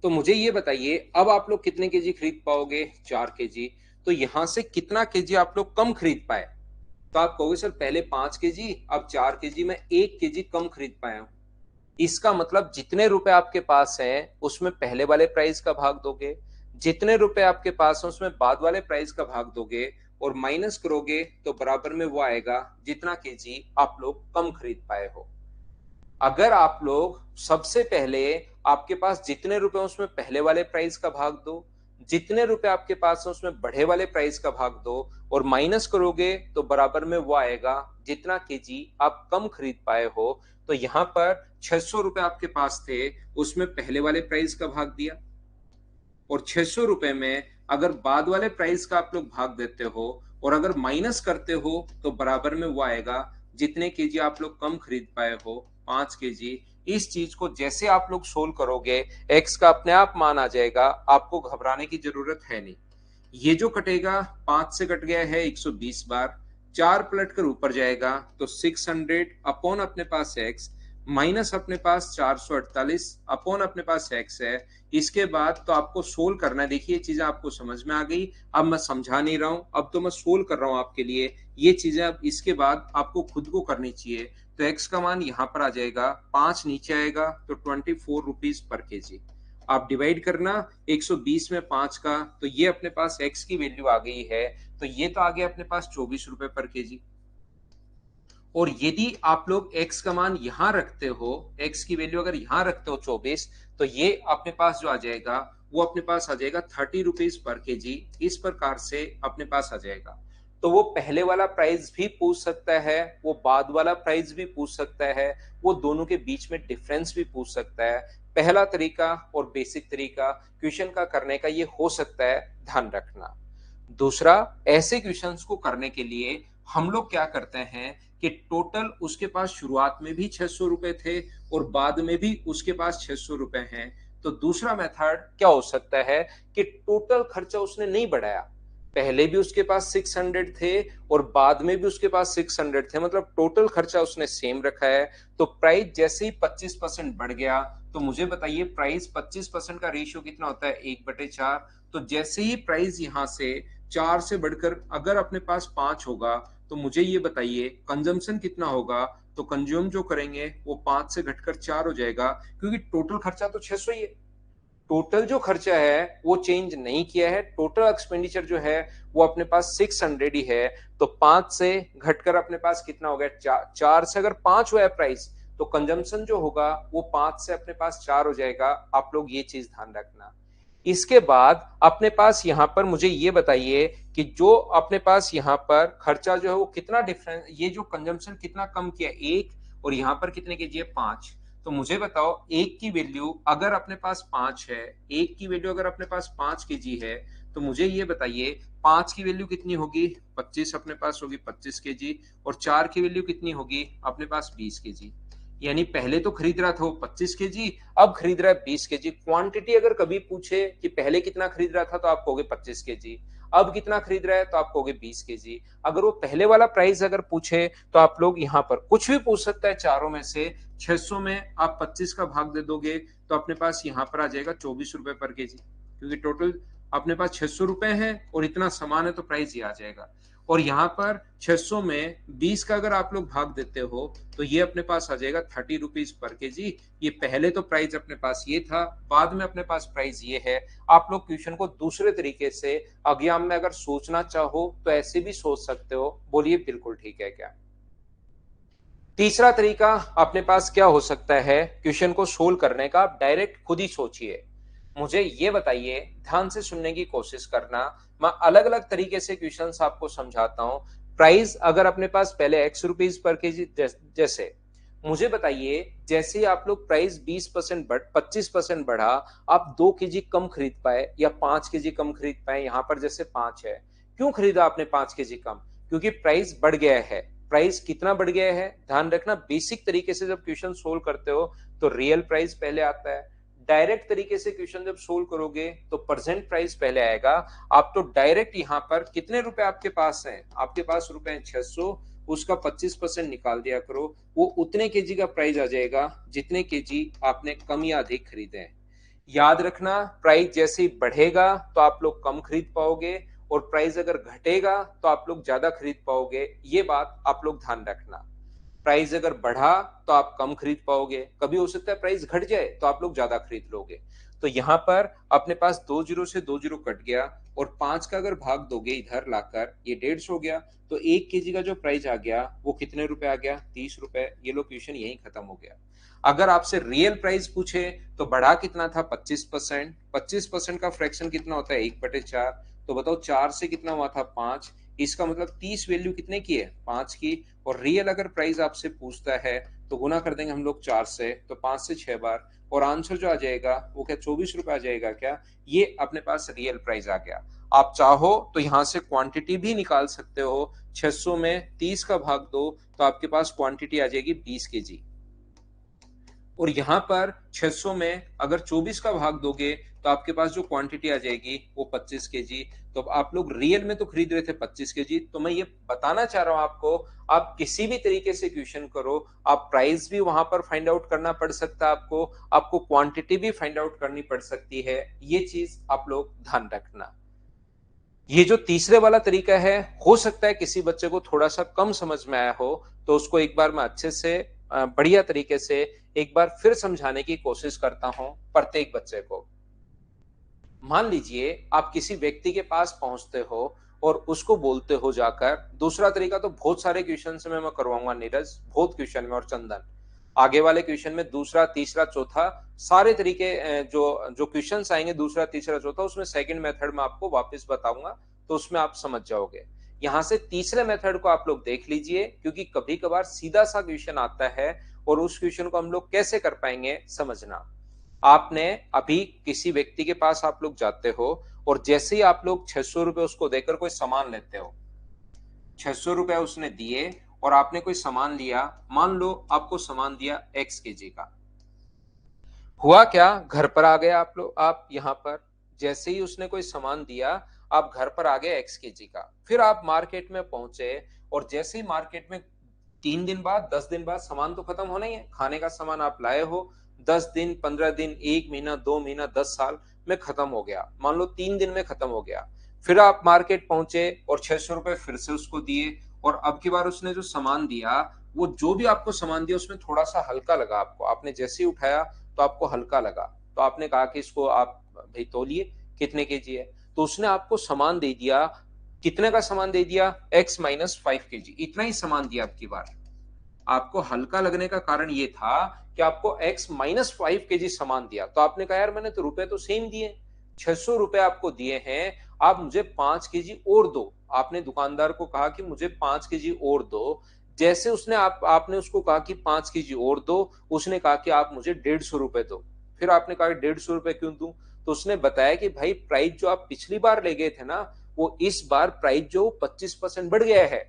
तो मुझे ये बताइए, अब आप लोग कितने केजी खरीद पाओगे, 4 केजी। तो यहां से कितना केजी आप लोग कम खरीद पाए, तो आप कहोगे सर पहले 5 केजी, अब 4 केजी में 1 केजी कम खरीद पाया हूं। इसका मतलब जितने रुपए आपके पास हैं उसमें पहले वाले प्राइस का भाग दोगे, जितने रुपए आपके पास हैं उसमें बाद वाले प्राइस का भाग दोगे, और माइनस करोगे तो बराबर में वो आएगा जितना केजी आप लोग कम खरीद पाए हो। अगर आप लोग सबसे पहले, आपके पास जितने रुपए उसमें पहले वाले प्राइस का भाग दो, जितने रुपए आपके पास है उसमें बढ़े वाले प्राइस का भाग दो, और माइनस करोगे तो बराबर में वो आएगा जितना केजी आप कम खरीद पाए हो। तो यहां पर ₹600 आपके पास थे, उसमें पहले वाले प्राइस का भाग दिया, और ₹600 में अगर बाद वाले प्राइस का आप लोग भाग देते हो और अगर माइनस करते हो तो बराबर में वो आएगा जितने केजी आप लोग कम खरीद पाए हो, 5 केजी। इस चीज को जैसे आप लोग सोल्व करोगे, एक्स का अपने आप मान आ जाएगा, आपको घबराने की जरूरत है नहीं। ये जो कटेगा, 5 से कट गया है 120 बार, 4 पलट कर ऊपर जाएगा तो 600 अपॉन अपने पास एक्स, माइनस अपने पास 448 अपॉन अपने पास एक्स है। इसके बाद तो आपको सोल्व करना है। देखिए चीजें आपको समझ में आ गई, अब मैं समझा नहीं रहा हूं, अब तो मैं सोल्व कर रहा हूं आपके लिए। ये चीजें अब इसके बाद आपको खुद को करनी चाहिए। तो एक्स का मान यहां पर आ जाएगा, 5 नीचे आएगा तो ₹24 पर केजी। आप डिवाइड करना 120 में 5 का, तो ये अपने पास एक्स की वैल्यू आ गई है। तो ये तो आ गया अपने पास ₹24 पर केजी। और यदि आप लोग x का मान यहां रखते हो, x की वैल्यू अगर यहां रखते हो 24, तो ये अपने पास जो आ जाएगा वो अपने पास आ जाएगा ₹30 पर केजी। इस प्रकार से अपने पास आ जाएगा। तो वो पहले वाला प्राइस भी पूछ सकता है, वो बाद वाला प्राइस भी पूछ सकता है, वो दोनों के बीच में डिफरेंस भी पूछ सकता है। पहला तरीका और बेसिक तरीका क्वेश्चन का करने का ये हो सकता है, ध्यान रखना। दूसरा, ऐसे क्वेश्चंस को करने के लिए हम लोग क्या करते हैं कि टोटल उसके पास शुरुआत में भी 600 रुपए थे और बाद में भी उसके पास 600 रुपए हैं। तो दूसरा मेथड क्या हो सकता है कि टोटल खर्चा उसने नहीं बढ़ाया, पहले भी उसके पास 600 थे और बाद में भी उसके पास 600 थे, मतलब टोटल खर्चा उसने सेम रखा है। तो प्राइस जैसे ही 25% बढ़ गया, तो मुझे बताइए प्राइस 25% का रेशियो कितना होता है, 1/4। तो जैसे ही प्राइस यहां से 4 से बढ़कर अगर अपने पास 5 होगा, तो मुझे ये बताइए कंजम्पशन कितना होगा। तो कंज्यूम जो करेंगे वो 5 से घटकर 4 हो जाएगा, क्योंकि टोटल खर्चा तो 600 ही है। टोटल जो खर्चा है वो चेंज नहीं किया है, टोटल एक्सपेंडिचर जो है वो अपने पास 600 ही है। तो 5 से घटकर अपने पास कितना हो गया, 4 से अगर 5 हुआ है प्राइस, तो कंजम्पशन जो होगा वो 5 से अपने पास 4 हो जाएगा। आप लोग ये चीज ध्यान रखना। इसके बाद अपने पास यहां पर मुझे ये बताइए कि जो अपने पास यहां पर खर्चा जो है वो कितना डिफरेंस, ये जो कंजम्पशन कितना कम किया, 1 और यहां पर कितने के जी है, 5। तो मुझे बताओ एक की वैल्यू अगर अपने पास 5 है, एक की वैल्यू अगर अपने पास 5 के जी है, तो मुझे ये बताइए 5 की वैल्यू कितनी होगी, 25 अपने पास होगी 25 के जी, और 4 की वैल्यू कितनी होगी अपने पास 20 के जी। यानी पहले तो खरीद रहा था वो 25 के जी, अब खरीद रहा है 20 के जी। क्वांटिटी अगर कभी पूछे कि पहले कितना खरीद रहा था, तो आप कहोगे 25 के जी, अब कितना खरीद रहा है तो आप कहोगे 20 के जी। अगर वो पहले वाला प्राइस अगर पूछे, तो आप लोग यहाँ पर कुछ भी पूछ सकता है चारों में से। 600 में आप 25 का भाग दे दोगे, तो अपने पास यहाँ पर आ जाएगा 24 रुपए पर के जी, क्योंकि टोटल अपने पास 600 रुपए है और इतना सामान है, तो प्राइस ये आ जाएगा। और यहाँ पर 600 में 20 का अगर आप लोग भाग देते हो, तो ये अपने पास आ जाएगा 30 रुपीज पर के जी। ये पहले तो प्राइस अपने पास ये था, बाद में अपने पास प्राइस ये है। आप लोग क्वेश्चन को दूसरे तरीके से एग्जाम में अगर सोचना चाहो तो ऐसे भी सोच सकते हो। बोलिए बिल्कुल ठीक है क्या? तीसरा तरीका अपने पास क्या हो सकता है क्वेश्चन को सोल्व करने का, आप डायरेक्ट खुद ही सोचिए। मुझे ये बताइए, ध्यान से सुनने की कोशिश करना। मैं अलग अलग तरीके से क्वेश्चंस आपको समझाता हूं। प्राइस अगर अपने पास पहले एक्स रुपीज पर के जी, जैसे मुझे बताइए जैसे ही आप लोग प्राइस 20% बढ़ 25% बढ़ा, आप 2 केजी कम खरीद पाए या 5 केजी कम खरीद पाए। यहां पर जैसे 5 है, क्यों खरीदा आपने 5 केजी कम? क्योंकि प्राइस बढ़ गया है। प्राइस कितना बढ़ गया है, ध्यान रखना। बेसिक तरीके से जब क्वेश्चन सोल्व करते हो तो रियल प्राइस पहले आता है। डायरेक्ट तरीके से क्वेश्चन जब सोल्व करोगे तो प्रेजेंट प्राइस पहले आएगा। आप तो डायरेक्ट यहाँ पर कितने रुपए आपके पास हैं, आपके पास रुपए हैं 600, उसका 25% निकाल दिया करो, वो उतने केजी का प्राइस आ जाएगा जितने केजी आपने कम या अधिक खरीदे हैं। याद रखना, प्राइस जैसे ही बढ़ेगा तो आप लोग कम खरीद पाओगे, और प्राइस अगर घटेगा तो आप लोग ज्यादा खरीद पाओगे। ये बात आप लोग ध्यान रखना। प्राइस अगर बढ़ा तो आप कम खरीद पाओगे, कभी हो सकता है प्राइस घट जाए तो आप लोग ज्यादा खरीद लोगे। तो यहाँ पर अपने पास 2 जीरो से 2 जीरो कट गया, और 5 का अगर भाग दोगे इधर लाकर, ये 150 हो गया। तो 1 केजी का जो प्राइस आ गया वो कितने रुपए आ गया, 30 रुपए। ये लो क्वेश्चन यही खत्म हो गया। अगर आपसे रियल प्राइस पूछे तो बढ़ा कितना था, 25%। 25% का फ्रैक्शन कितना होता है, 1/4। तो बताओ 4 से कितना हुआ था, 5। इसका मतलब 30 वैल्यू कितने की है, 5 की। और रियल अगर प्राइस आपसे पूछता है तो गुना कर देंगे हम लोग 4 से, तो 5 से 6 बार, और आंसर जो आ जाएगा वो क्या 24 रुपए आ जाएगा क्या? ये अपने पास रियल प्राइस आ गया। आप चाहो तो यहां से क्वांटिटी भी निकाल सकते हो। 600 में 30 का भाग दो तो आपके पास क्वांटिटी आ जाएगी 20 केजी। और यहां पर 600 में अगर 24 का भाग दोगे तो आपके पास जो क्वांटिटी आ जाएगी वो 25 केजी। तो आप लोग रियल में तो खरीद रहे थे 25 केजी। तो मैं ये बताना चाह रहा हूं आपको, आप किसी भी तरीके से क्वेश्चन करो, आप प्राइस भी वहां पर फाइंड आउट करना पड़ सकता है आपको, आपको क्वांटिटी भी फाइंड आउट करनी पड़ सकती है। ये चीज आप लोग ध्यान रखना। ये जो तीसरे वाला तरीका है, हो सकता है किसी बच्चे को थोड़ा सा कम समझ में आया हो, तो उसको एक बार मैं अच्छे से बढ़िया तरीके से एक बार फिर समझाने की कोशिश करता हूं प्रत्येक बच्चे को। मान लीजिए आप किसी व्यक्ति के पास पहुंचते हो और उसको बोलते हो जाकर, दूसरा तरीका तो बहुत सारे क्वेश्चन में मैं करवाऊंगा नीरज, बहुत क्वेश्चन में, और चंदन आगे वाले क्वेश्चन में दूसरा तीसरा चौथा सारे तरीके जो जो क्वेश्चंस आएंगे दूसरा तीसरा चौथा, उसमें सेकंड मेथड में आपको वापस बताऊंगा, तो उसमें आप समझ जाओगे। यहाँ से तीसरे मेथड को आप लोग देख लीजिए, क्योंकि कभी कभार सीधा सा क्वेश्चन आता है और उस क्वेश्चन को हम लोग कैसे कर पाएंगे समझना। आपने अभी किसी व्यक्ति के पास आप लोग जाते हो और जैसे ही आप लोग 600 रुपए उसको देकर कोई सामान लेते हो, 600 रुपए उसने दिए और आपने कोई सामान लिया, मान लो आपको सामान दिया x केजी का। हुआ क्या, घर पर आ गए आप लोग, आप यहाँ पर जैसे ही उसने कोई सामान दिया, आप घर पर आ गए x केजी का। फिर आप मार्केट में पहुंचे और जैसे ही मार्केट में 3 दिन बाद 10 दिन बाद सामान तो खत्म होना ही है, खाने का सामान आप लाए हो, 10 दिन 15 दिन 1 महीना 2 महीना 10 साल में खत्म हो गया, मान लो 3 दिन में खत्म हो गया। फिर आप मार्केट पहुंचे और 600 रुपए फिर से उसको दिए और अब की बार उसने जो सामान दिया, वो जो भी आपको सामान दिया उसमें थोड़ा सा हल्का लगा आपको, आपने जैसे ही उठाया तो आपको हल्का लगा, तो आपने कहा कि इसको आप भाई तौलिए कितने केजी है, तो उसने आपको सामान दे दिया, कितने का सामान दे दिया, x-5 kg, इतना ही सामान दिया। आपकी बार आपको हल्का लगने का कारण ये था कि आपको x-5 kg सामान दिया, तो आपने कहा यार मैंने तो रुपए तो सेम दिए, 600 रुपए आपको दिए हैं, आप मुझे 5 kg और दो। आपने दुकानदार को कहा कि मुझे 5 kg और दो। जैसे उसने आपने उसको कहा कि 5 kg और दो, उसने कहा कि आप मुझे 150 रुपए दो। फिर आपने कहा 150 रुपए क्यों दूं, तो उसने बताया कि भाई प्राइस जो आप पिछली बार ले गए थे ना, वो इस बार प्राइस जो 25% बढ़ गया है,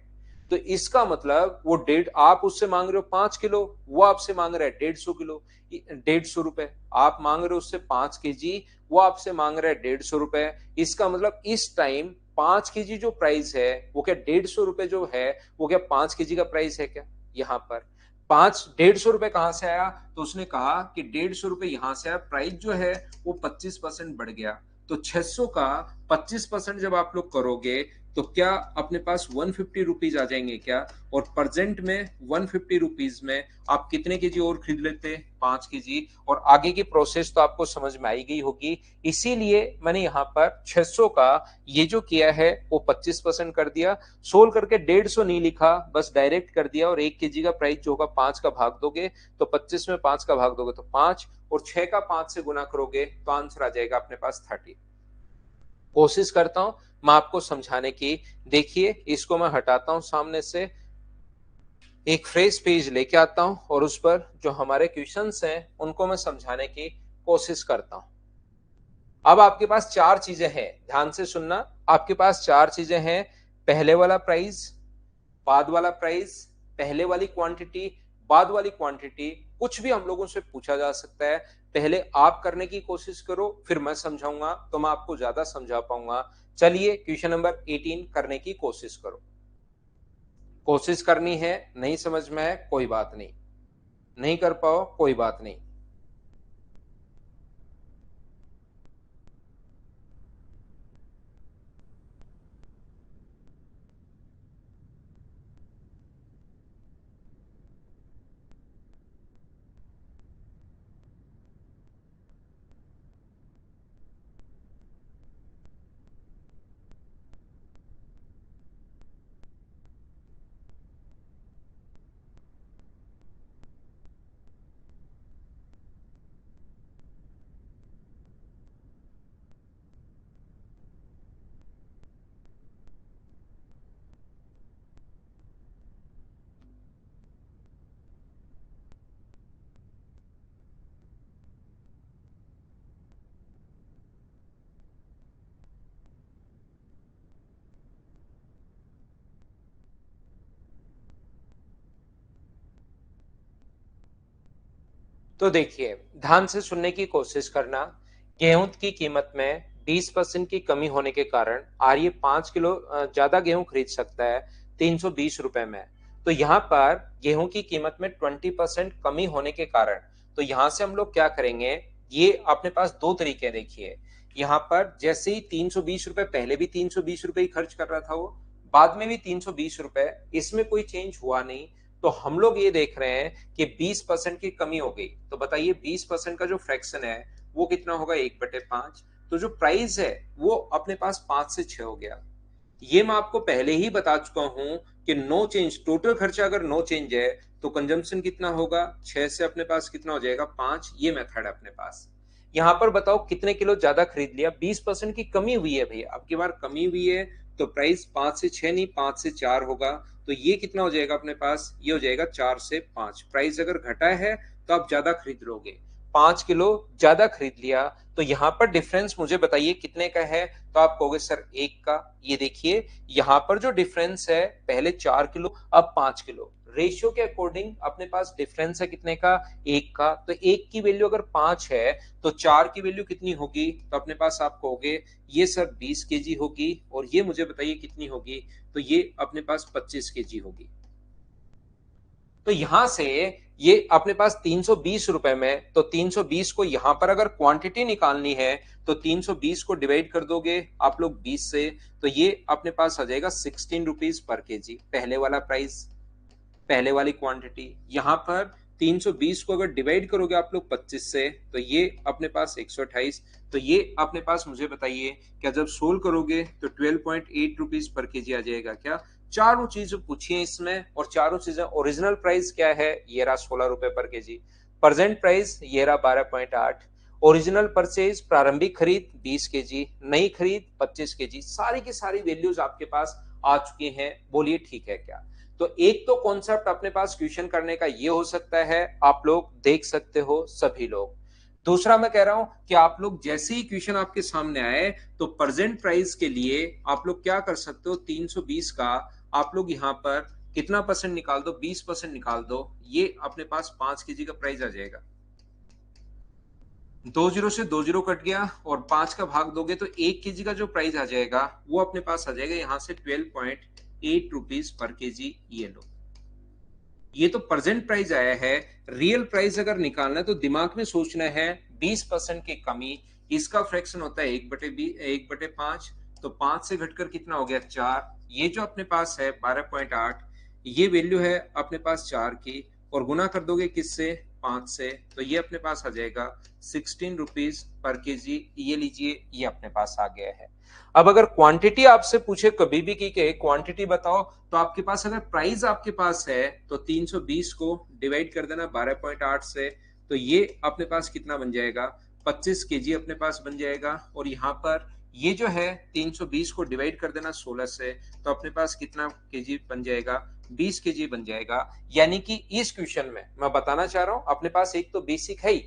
तो इसका मतलब वो डेढ़, आप उससे मांग रहे हो 5 किलो, वो आपसे मांग रहा है 150 किलो, 150 रुपए। आप मांग रहे हो उससे 5 kg, वो आपसे मांग रहा है 150 रुपए। इसका मतलब इस टाइम 5 kg जो प्राइस है वो क्या 150 रुपए जो है वो क्या 5 kg का प्राइस है क्या। यहाँ पर 150 रुपए कहां से आया, तो उसने कहा कि 150 रुपए यहां से आया, प्राइस जो है वो 25% बढ़ गया। तो 600 का 25% जब आप लोग करोगे तो क्या अपने पास 150 रुपीज आ जाएंगे क्या, और प्रेजेंट में 150 रुपीज में आप कितने केजी और खरीद लेते, 5 kg। और आगे की प्रोसेस तो आपको समझ में आई गई होगी, इसीलिए मैंने यहाँ पर 600 का ये जो किया है वो 25% कर दिया, सोल्व करके 150 नहीं लिखा, बस डायरेक्ट कर दिया। और 1 kg का प्राइस जो होगा 5 का भाग दोगे तो 25 में 5 का भाग दोगे तो 5, और 6 का 5 से गुना करोगे तो आंसर आ जाएगा अपने पास 30। कोशिश करता हूं मैं आपको समझाने की। देखिए इसको मैं हटाता हूं सामने से, एक फ्रेश पेज लेके आता हूं और उस पर जो हमारे क्वेश्चंस हैं उनको मैं समझाने की कोशिश करता हूं। अब आपके पास चार चीजें हैं, ध्यान से सुनना, आपके पास चार चीजें हैं, पहले वाला प्राइस, बाद वाला प्राइस, पहले वाली क्वांटिटी, बाद वाली क्वांटिटी। कुछ भी हम लोगों से पूछा जा सकता है, पहले आप करने की कोशिश करो फिर मैं समझाऊंगा तो मैं आपको ज्यादा समझा पाऊंगा। चलिए क्वेश्चन नंबर 18 करने की कोशिश करो। कोशिश करनी है, नहीं समझ में है कोई बात नहीं, नहीं कर पाओ कोई बात नहीं। तो देखिए ध्यान से सुनने की कोशिश करना, गेहूं की कीमत में 20% की कमी होने के कारण आर्य 5 किलो ज्यादा गेहूं खरीद सकता है 320 रुपए में। तो यहाँ पर गेहूं की कीमत में 20% कमी होने के कारण, तो यहाँ से हम लोग क्या करेंगे, ये अपने पास दो तरीके, देखिए यहाँ पर जैसे ही 320 रुपए, पहले भी 320 रुपए ही खर्च कर रहा था वो, बाद में भी 320 रुपए, इसमें कोई चेंज हुआ नहीं। तो हम लोग ये देख रहे हैं कि 20% की कमी हो गई, तो बताइए 20% का जो फ्रैक्शन है वो कितना होगा, 1/5। तो जो प्राइस है वो अपने पास 5 से 6 हो गया। ये मैं आपको पहले ही बता चुका हूं कि नो चेंज, टोटल खर्चा अगर नो चेंज है तो कंजम्पशन कितना होगा, 6 से अपने पास कितना हो जाएगा, 5। ये मेथड है अपने पास। यहां पर बताओ कितने किलो ज्यादा खरीद लिया, 20% की कमी हुई है भैया, अब की बार कमी हुई है तो प्राइस 5 से 6 नहीं 5 से 4 होगा। तो ये कितना हो जाएगा अपने पास, ये हो जाएगा 4 से 5। प्राइस अगर घटा है तो आप ज्यादा खरीद लोगे, 5 किलो ज्यादा खरीद लिया तो यहाँ पर डिफरेंस मुझे बताइए कितने का है। तो आप कहोगे सर 1 का। ये देखिए यहाँ पर जो डिफरेंस है, पहले 4 किलो अब 5 किलो, रेशियो के अकॉर्डिंग अपने पास डिफरेंस है कितने का, 1 का। तो 1 की वैल्यू अगर 5 है तो 4 की वैल्यू कितनी होगी, तो अपने पास आप कहोगे ये सर 20 kg होगी, और ये मुझे बताइए कितनी होगी, तो ये अपने पास 25 kg होगी। तो यहां से ये अपने पास 320 रुपए में, तो 320 को यहां पर अगर क्वांटिटी निकालनी है तो 320 को डिवाइड कर दोगे आप लोग 20 से, तो ये अपने पास आ जाएगा 16 रुपीज पर केजी, पहले वाला प्राइस, पहले वाली क्वांटिटी। यहां पर 320 को अगर डिवाइड करोगे आप लोग 25 से, तो ये अपने पास 128। तो ये अपने पास मुझे बताइए क्या जब सोल्व करोगे तो 12.8 रुपीज पर केजी आ जाएगा क्या। चारों चीजें पूछी है इसमें, और चारों चीजें ओरिजिनल प्राइस क्या है, ये रहा 16 रुपए पर केजी, प्रेजेंट प्राइस ये रहा 12.8, ओरिजिनल परचेज प्रारंभिक खरीद 20 kg, नई खरीद 25 kg, सारी की सारी वैल्यूज आपके पास आ चुकी हैं। बोलिए ठीक है क्या। तो एक तो कॉन्सेप्ट अपने पास क्वेश्चन करने का ये हो सकता है, आप लोग देख सकते हो सभी लोग। दूसरा मैं कह रहा हूं कि आप लोग जैसे ही क्वेश्चन आपके सामने आए तो प्रेजेंट प्राइस के लिए आप लोग क्या कर सकते हो, 320 का आप लोग यहां पर कितना परसेंट निकाल दो, 20% निकाल दो, ये अपने पास 5 kg का प्राइस आ जाएगा। 2 जीरो से 2 जीरो कट गया और 5 का भाग दोगे तो 1 kg का जो प्राइस आ जाएगा वो अपने पास आ जाएगा यहां से 12.8 रुपीज पर केजी। ये लो, ये तो प्रेजेंट प्राइस आया है। रियल प्राइस अगर निकालना है तो दिमाग में सोचना है 20% की कमी, इसका फ्रैक्शन होता है 1/5, तो 5 से घटकर कितना हो गया 4। ये जो अपने पास है 12.8, ये वैल्यू है अपने पास 4 की, और गुना कर दोगे किससे, 5 से, तो ये अपने पास आ जाएगा 16 रुपीज पर केजी। ये लीजिए ये अपने पास आ गया है। अब अगर क्वांटिटी आपसे पूछे कभी भी कि क्वांटिटी बताओ, तो आपके पास अगर प्राइस आपके पास है तो 320 को डिवाइड कर देना 12.8 से, तो ये अपने पास कितना बन जाएगा, 25 kg अपने पास बन जाएगा। और यहाँ पर ये जो है 320 को डिवाइड कर देना 16 से, तो अपने पास कितना केजी बन जाएगा, 20 kg बन जाएगा। यानी कि इस क्वेश्चन में मैं बताना चाह रहा हूं अपने पास एक तो बेसिक है ही,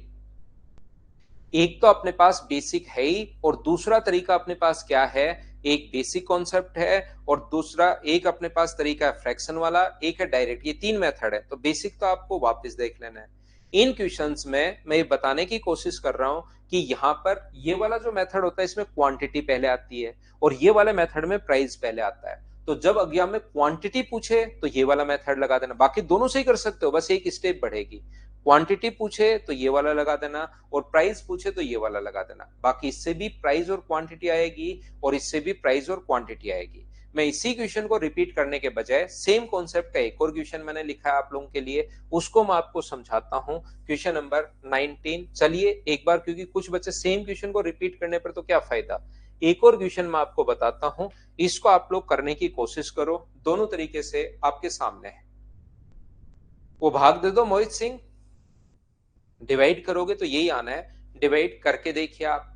एक तो अपने पास बेसिक है ही, और दूसरा तरीका अपने पास क्या है, एक बेसिक कॉन्सेप्ट है, और दूसरा एक अपने पास तरीका है फ्रैक्शन वाला, एक है डायरेक्ट। ये 3 मेथड है। तो बेसिक तो आपको वापस देख लेना है। इन क्वेश्चंस में मैं ये बताने की कोशिश कर रहा हूं कि यहाँ पर ये वाला जो मेथड होता है इसमें क्वांटिटी पहले आती है, और ये वाले मेथड में प्राइस पहले आता है। तो जब एग्जाम में क्वांटिटी पूछे तो ये वाला मेथड लगा देना, बाकी दोनों से ही कर सकते हो, बस एक स्टेप बढ़ेगी। क्वांटिटी पूछे तो ये वाला लगा देना, और प्राइस पूछे तो ये वाला लगा देना। बाकी इससे भी प्राइस और क्वांटिटी आएगी, और इससे भी प्राइस और क्वांटिटी आएगी। मैं इसी क्वेश्चन को रिपीट करने के बजाय सेम कॉन्सेप्ट का एक और क्वेश्चन मैंने लिखा है आप लोगों के लिए, उसको मैं आपको समझाता हूं। क्वेश्चन नंबर 19, चलिए एक बार, क्योंकि कुछ बच्चे सेम क्वेश्चन को रिपीट करने पर तो क्या फायदा, एक और क्वेश्चन मैं आपको बताता हूं, इसको आप लोग करने की कोशिश करो। दोनों तरीके से आपके सामने है। वो भाग दे दो मोहित सिंह, डिवाइड करोगे तो यही आना है, डिवाइड करके देखिए आप।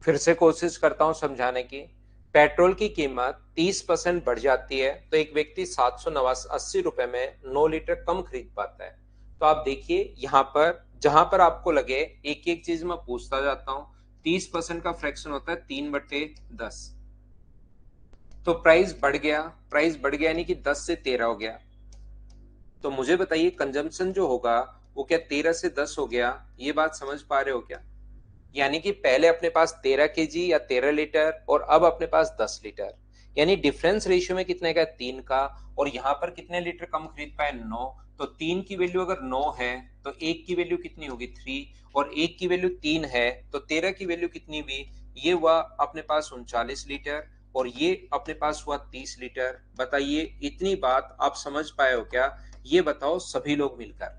फिर से कोशिश करता हूं समझाने की। पेट्रोल की कीमत 30% बढ़ जाती है तो एक व्यक्ति 780 रुपए में 9 लीटर कम खरीद पाता है। तो आप देखिए यहां पर, जहां पर आपको लगे एक एक चीज मैं पूछता जाता हूं। 30% का फ्रैक्शन होता है 3/10, तो प्राइस बढ़ गया, प्राइस बढ़ गया यानी कि 10 से 13 हो गया। तो मुझे बताइए कंजम्पशन जो होगा वो क्या 13 से 10 हो गया, ये बात समझ पा रहे हो क्या। यानी कि पहले अपने पास 13 kg या 13 लीटर, और अब अपने पास 10 लीटर। यानी डिफरेंस रेशियो में कितने का है, 3 का, और यहाँ पर कितने लीटर कम खरीद पाए, 9। तो 3 की वैल्यू अगर 9 है तो 1 की वैल्यू कितनी होगी, 3, और 1 की वैल्यू 3 है तो 13 की वैल्यू कितनी हुई, ये हुआ अपने पास 39 लीटर, और ये अपने पास हुआ 30 लीटर। बताइए इतनी बात आप समझ पाए हो क्या, ये बताओ सभी लोग मिलकर।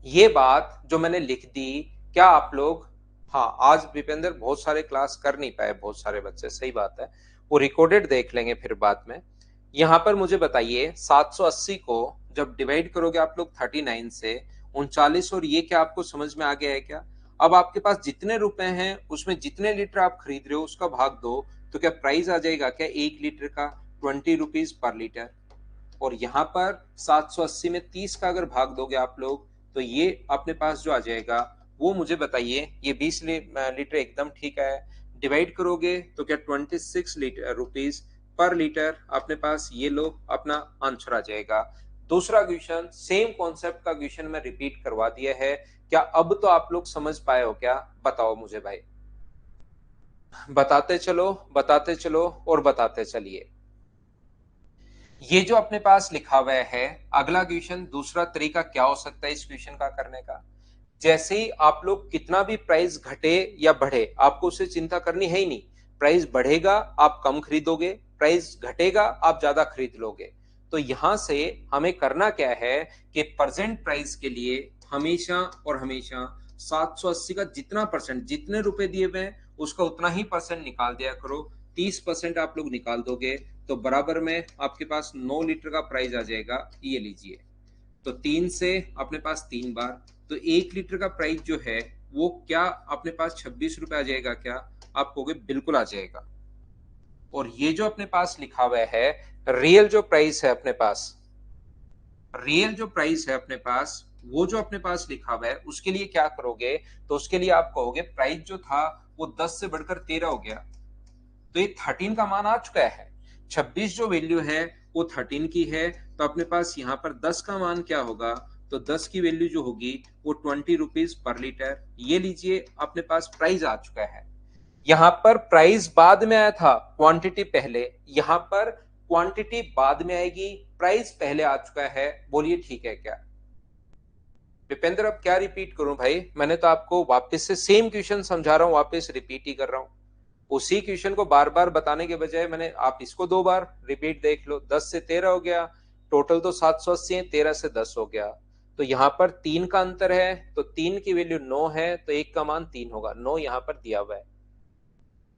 ये बात जो मैंने लिख दी, क्या आप लोग, हाँ आज विपेंद्र बहुत सारे क्लास कर नहीं पाए, बहुत सारे बच्चे, सही बात है, वो रिकॉर्डेड देख लेंगे फिर बाद में। यहां पर मुझे बताइए 780 को जब डिवाइड करोगे आप लोग 39 से, 39, और ये क्या आपको समझ में आ गया है क्या। अब आपके पास जितने रुपए हैं उसमें जितने लीटर आप खरीद रहे हो उसका भाग दो, तो क्या प्राइस आ जाएगा क्या 1 लीटर का, 20 रुपीज पर लीटर। और यहाँ पर 780 में 30 का अगर भाग दोगे आप लोग, तो ये अपने पास जो आ जाएगा वो मुझे बताइए, ये 20 लीटर एकदम ठीक है। डिवाइड करोगे तो क्या 26 रुपीज पर लीटर अपने पास, ये लो अपना आंसर आ जाएगा। दूसरा क्वेश्चन, सेम कॉन्सेप्ट का क्वेश्चन मैं रिपीट करवा दिया है, क्या अब तो आप लोग समझ पाए हो क्या, बताओ मुझे भाई, बताते चलो और बताते चलिए। ये जो अपने पास लिखा हुआ है, अगला क्वेश्चन, दूसरा तरीका क्या हो सकता है इस क्वेश्चन का करने का। जैसे ही आप लोग कितना भी प्राइस घटे या बढ़े, आपको उससे चिंता करनी है ही नहीं। प्राइस बढ़ेगा आप कम खरीदोगे, प्राइस घटेगा आप ज्यादा खरीद लोगे। तो यहां से हमें करना क्या है कि प्रेजेंट प्राइस के लिए हमेशा और हमेशा 780 का जितना परसेंट, जितने रुपए दिए हुए हैं उसका उतना ही परसेंट निकाल दिया करो। 30% आप लोग निकाल दोगे तो बराबर में आपके पास 9 लीटर का प्राइस आ जाएगा, ये लीजिए। तो 3 से अपने पास 3 बार, तो 1 लीटर का प्राइस जो है वो क्या अपने पास 26 रुपए आ जाएगा क्या, आप कहोगे बिल्कुल आ जाएगा। और ये जो अपने पास लिखा हुआ है रियल जो प्राइस है अपने पास, रियल जो प्राइस है अपने पास, वो जो अपने पास लिखा हुआ है उसके लिए क्या करोगे, तो उसके लिए आप कहोगे प्राइस जो था वो 10 से बढ़कर 13 हो गया, तो ये 13 का मान आ चुका है। 26 जो वैल्यू है वो 13 की है, तो अपने पास यहाँ पर 10 का मान क्या होगा, तो 10 की वैल्यू जो होगी वो 20 रुपीज पर लीटर। ये लीजिए अपने पास प्राइस आ चुका है। यहाँ पर प्राइस बाद में आया था, क्वांटिटी पहले, यहाँ पर क्वांटिटी बाद में आएगी, प्राइस पहले आ चुका है। बोलिए ठीक है क्या। विपेंद्र अब क्या रिपीट करूं भाई, मैंने तो आपको वापस से सेम क्वेश्चन समझा रहा हूं, वापस रिपीट ही कर रहा हूं। उसी क्वेश्चन को बार बार बताने के बजाय मैंने, आप इसको 2 बार रिपीट देख लो। 10 से 13 हो गया, टोटल तो 780 है, 13 से 10 हो गया। तो यहाँ पर 3 का अंतर है, तो 3 की वैल्यू 9 है, तो 1 का मान 3 होगा, 9 यहाँ पर दिया हुआ है।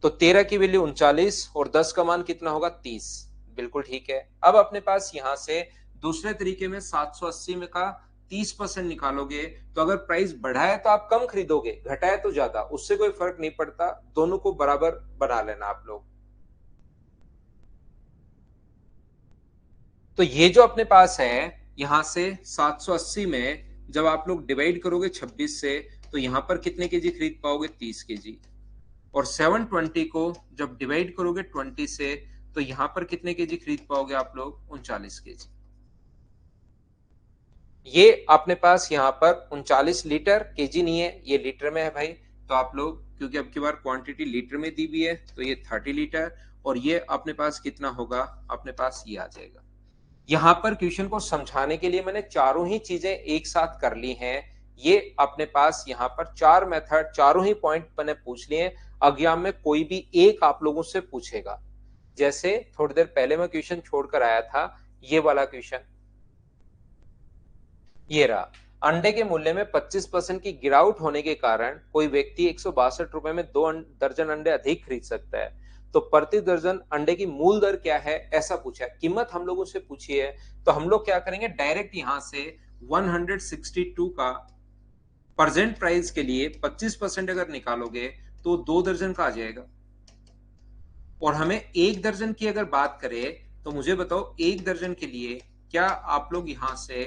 तो 13 की वैल्यू 39 और 10 का मान कितना होगा, 30। बिल्कुल ठीक है। अब अपने पास यहां से दूसरे तरीके में 780 में का 30% निकालोगे, तो अगर प्राइस बढ़ा है तो आप कम खरीदोगे, घटा है तो ज्यादा, उससे कोई फर्क नहीं पड़ता, दोनों को बराबर बना लेना आप लोग। तो ये जो अपने पास है यहां से 780 में जब आप लोग डिवाइड करोगे 26 से, तो यहां पर कितने केजी खरीद पाओगे, 30 केजी। और 720 को जब डिवाइड करोगे 20 से, तो यहां पर कितने केजी खरीद पाओगे आप लोग, 39 केजी। ये अपने पास यहाँ पर 39 लीटर, केजी नहीं है, ये लीटर में है भाई। तो आप लोग, क्योंकि अब की बार क्वांटिटी लीटर में दी हुई है, तो ये 30 लीटर, और ये अपने पास कितना होगा, अपने पास ये आ जाएगा। यहाँ पर क्वेश्चन को समझाने के लिए मैंने चारों ही चीजें एक साथ कर ली हैं। ये अपने पास यहाँ पर 4 मेथड, चारों ही पॉइंट मैंने पूछ लिए हैं। एग्जाम में कोई भी एक आप लोगों से पूछेगा। जैसे थोड़ी देर पहले मैं क्वेश्चन छोड़कर आया था, ये वाला क्वेश्चन, ये रहा। अंडे के मूल्य में 25% की गिरावट होने के कारण कोई व्यक्ति 162 रुपए में 2 दर्जन अंडे अधिक खरीद सकता है, तो प्रति दर्जन अंडे की मूल दर क्या है, ऐसा पूछा है। कीमत हम लोगों से पूछी है, तो हम लोग क्या करेंगे, डायरेक्ट यहां से 162 का प्रेजेंट प्राइस के लिए 25% अगर निकालोगे तो 2 दर्जन का आ जाएगा। और हमें 1 दर्जन की अगर बात करें, तो मुझे बताओ 1 दर्जन के लिए क्या आप लोग यहां से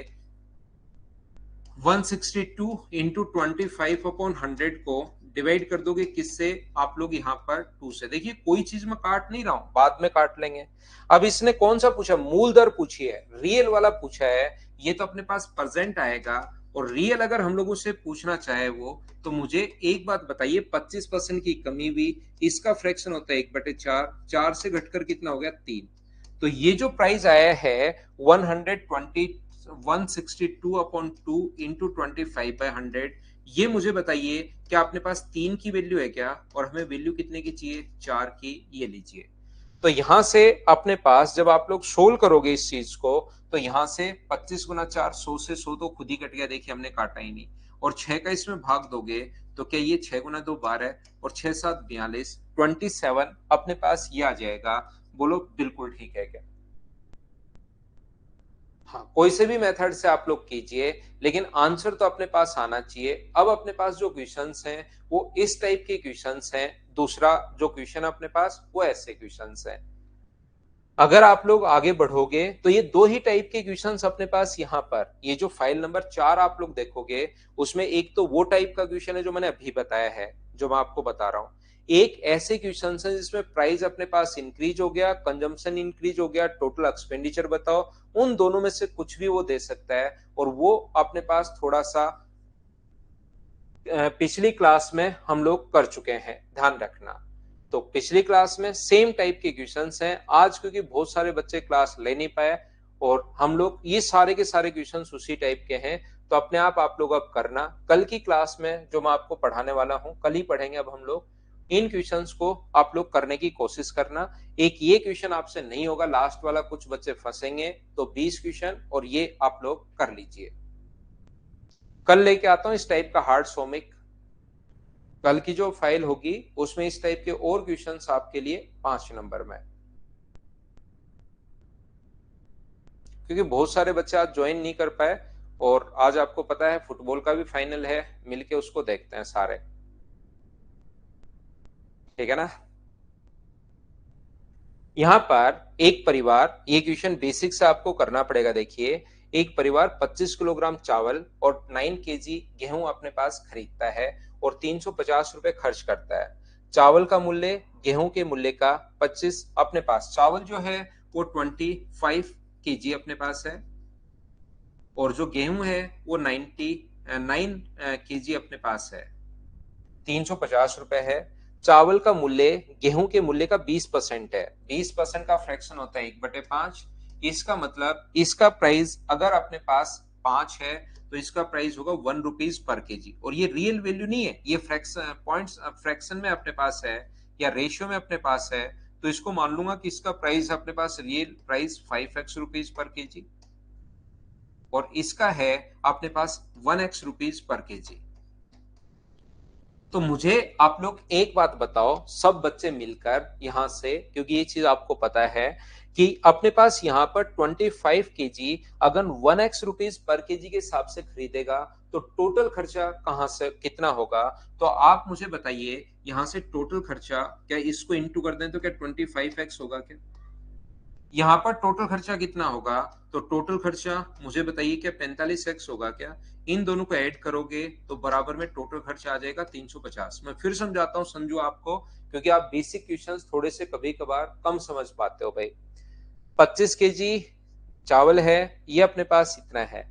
162 इंटू 25/100 को डिवाइड कर दोगे किससे, आप लोग यहाँ पर 2 से। देखिए कोई चीज मैं काट नहीं रहा हूं, बाद में काट लेंगे। अब इसने कौन सा पूछा, मूल दर पूछी है, रियल वाला पूछा है, ये तो अपने पास प्रेजेंट आएगा। और रियल अगर हम लोगों से पूछना चाहे वो, तो मुझे एक बात बताइए, 25% की कमी भी, इसका फ्रैक्शन होता है 1/4, 4 से घटकर कितना हो गया 3। तो ये जो प्राइस आया है 120 162/2 इंटू 25/100, ये मुझे बताइए क्या अपने पास 3 की वैल्यू है क्या, और हमें वैल्यू कितने की चाहिए, 4 की। ये लीजिए। तो यहां से अपने पास जब आप लोग सोल्व करोगे इस चीज को, तो यहां से 25 गुना 4, 100 से 100 तो खुद ही कट गया, देखिए हमने काटा ही नहीं। और 6 का इसमें भाग दोगे तो क्या ये 6 गुना 2 12 और 6 7 42, 27 अपने पास ये आ जाएगा। बोलो बिल्कुल ठीक है क्या? हाँ, कोई से भी मेथड से आप लोग कीजिए, लेकिन आंसर तो अपने पास आना चाहिए। अब अपने पास जो क्वेश्चंस हैं वो इस टाइप के क्वेश्चंस हैं, दूसरा जो क्वेश्चन अपने पास वो ऐसे क्वेश्चंस हैं। अगर आप लोग आगे बढ़ोगे तो ये दो ही टाइप के क्वेश्चंस अपने पास यहाँ पर, ये जो फाइल नंबर 4 आप लोग देखोगे, उसमें एक तो वो टाइप का क्वेश्चन है जो मैंने अभी बताया है, जो मैं आपको बता रहा हूँ। एक ऐसे क्वेश्चन है जिसमें प्राइस अपने पास इंक्रीज हो गया, कंजम्पशन इंक्रीज हो गया, टोटल एक्सपेंडिचर बताओ। उन दोनों में से कुछ भी वो दे सकता है, और वो अपने पास थोड़ा सा पिछली क्लास में हम लोग कर चुके हैं, ध्यान रखना। तो पिछली क्लास में सेम टाइप के क्वेश्चंस हैं। आज क्योंकि बहुत सारे बच्चे क्लास ले नहीं पाए, और हम लोग ये सारे के सारे क्वेश्चंस उसी टाइप के हैं, तो अपने आप लोग अब करना। कल की क्लास में जो मैं आपको पढ़ाने वाला हूं, कल ही पढ़ेंगे अब हम लोग, इन क्वेश्चंस को आप लोग करने की कोशिश करना। एक ये क्वेश्चन आपसे नहीं होगा, लास्ट वाला कुछ बच्चे फंसेंगे, तो 20 क्वेश्चन और ये आप लोग कर लीजिए। कल लेके आता हूं इस टाइप का हार्ड सोमिक। कल की जो फाइल होगी उसमें इस टाइप के और क्वेश्चंस आपके लिए 5 नंबर में, क्योंकि बहुत सारे बच्चे आज ज्वाइन नहीं कर पाए, और आज आपको पता है फुटबॉल का भी फाइनल है, मिलके उसको देखते हैं सारे, ठीक है ना। यहां पर एक परिवार, ये क्वेश्चन बेसिक से आपको करना पड़ेगा। देखिए, एक परिवार 25 किलोग्राम चावल और 9 केजी गेहूं अपने पास खरीदता है और 350 रुपए खर्च करता है। चावल का मूल्य गेहूं के मूल्य का 25 अपने पास, चावल जो है वो 25 केजी अपने पास है, और जो गेहूं है वो 9 केजी अपने पास है। 350 रुपए है। चावल का मूल्य गेहूं के मूल्य का 20% है। 20% का फ्रैक्शन होता है 1/5। इसका मतलब इसका प्राइस अगर अपने पास 5 है, तो इसका प्राइस होगा 1 रुपीज पर केजी। और ये रियल वैल्यू नहीं है, ये फ्रैक्शन पॉइंट्स फ्रैक्शन में अपने पास है या रेशियो में अपने पास है, तो इसको मान लूंगा कि इसका प्राइस अपने पास real price 5x rupees per KG, और इसका है अपने पास 1x रुपीज पर केजी। तो मुझे आप लोग एक बात बताओ, सब बच्चे मिलकर यहां से, क्योंकि ये चीज आपको पता है कि अपने पास यहां पर 25 केजी अगर 1x रुपीज पर केजी के हिसाब से खरीदेगा, तो टोटल खर्चा कहां से कितना होगा। तो आप मुझे बताइए, यहां से टोटल खर्चा, क्या इसको इंटू कर दें तो क्या 25x होगा क्या? यहाँ पर टोटल खर्चा कितना होगा, तो टोटल खर्चा मुझे बताइए क्या 45x होगा क्या? इन दोनों को ऐड करोगे तो बराबर में टोटल खर्चा आ जाएगा 350। मैं फिर समझाता हूँ संजू आपको, क्योंकि आप बेसिक क्वेश्चंस थोड़े से कभी कभार कम समझ पाते हो भाई। 25 केजी चावल है, ये अपने पास इतना है,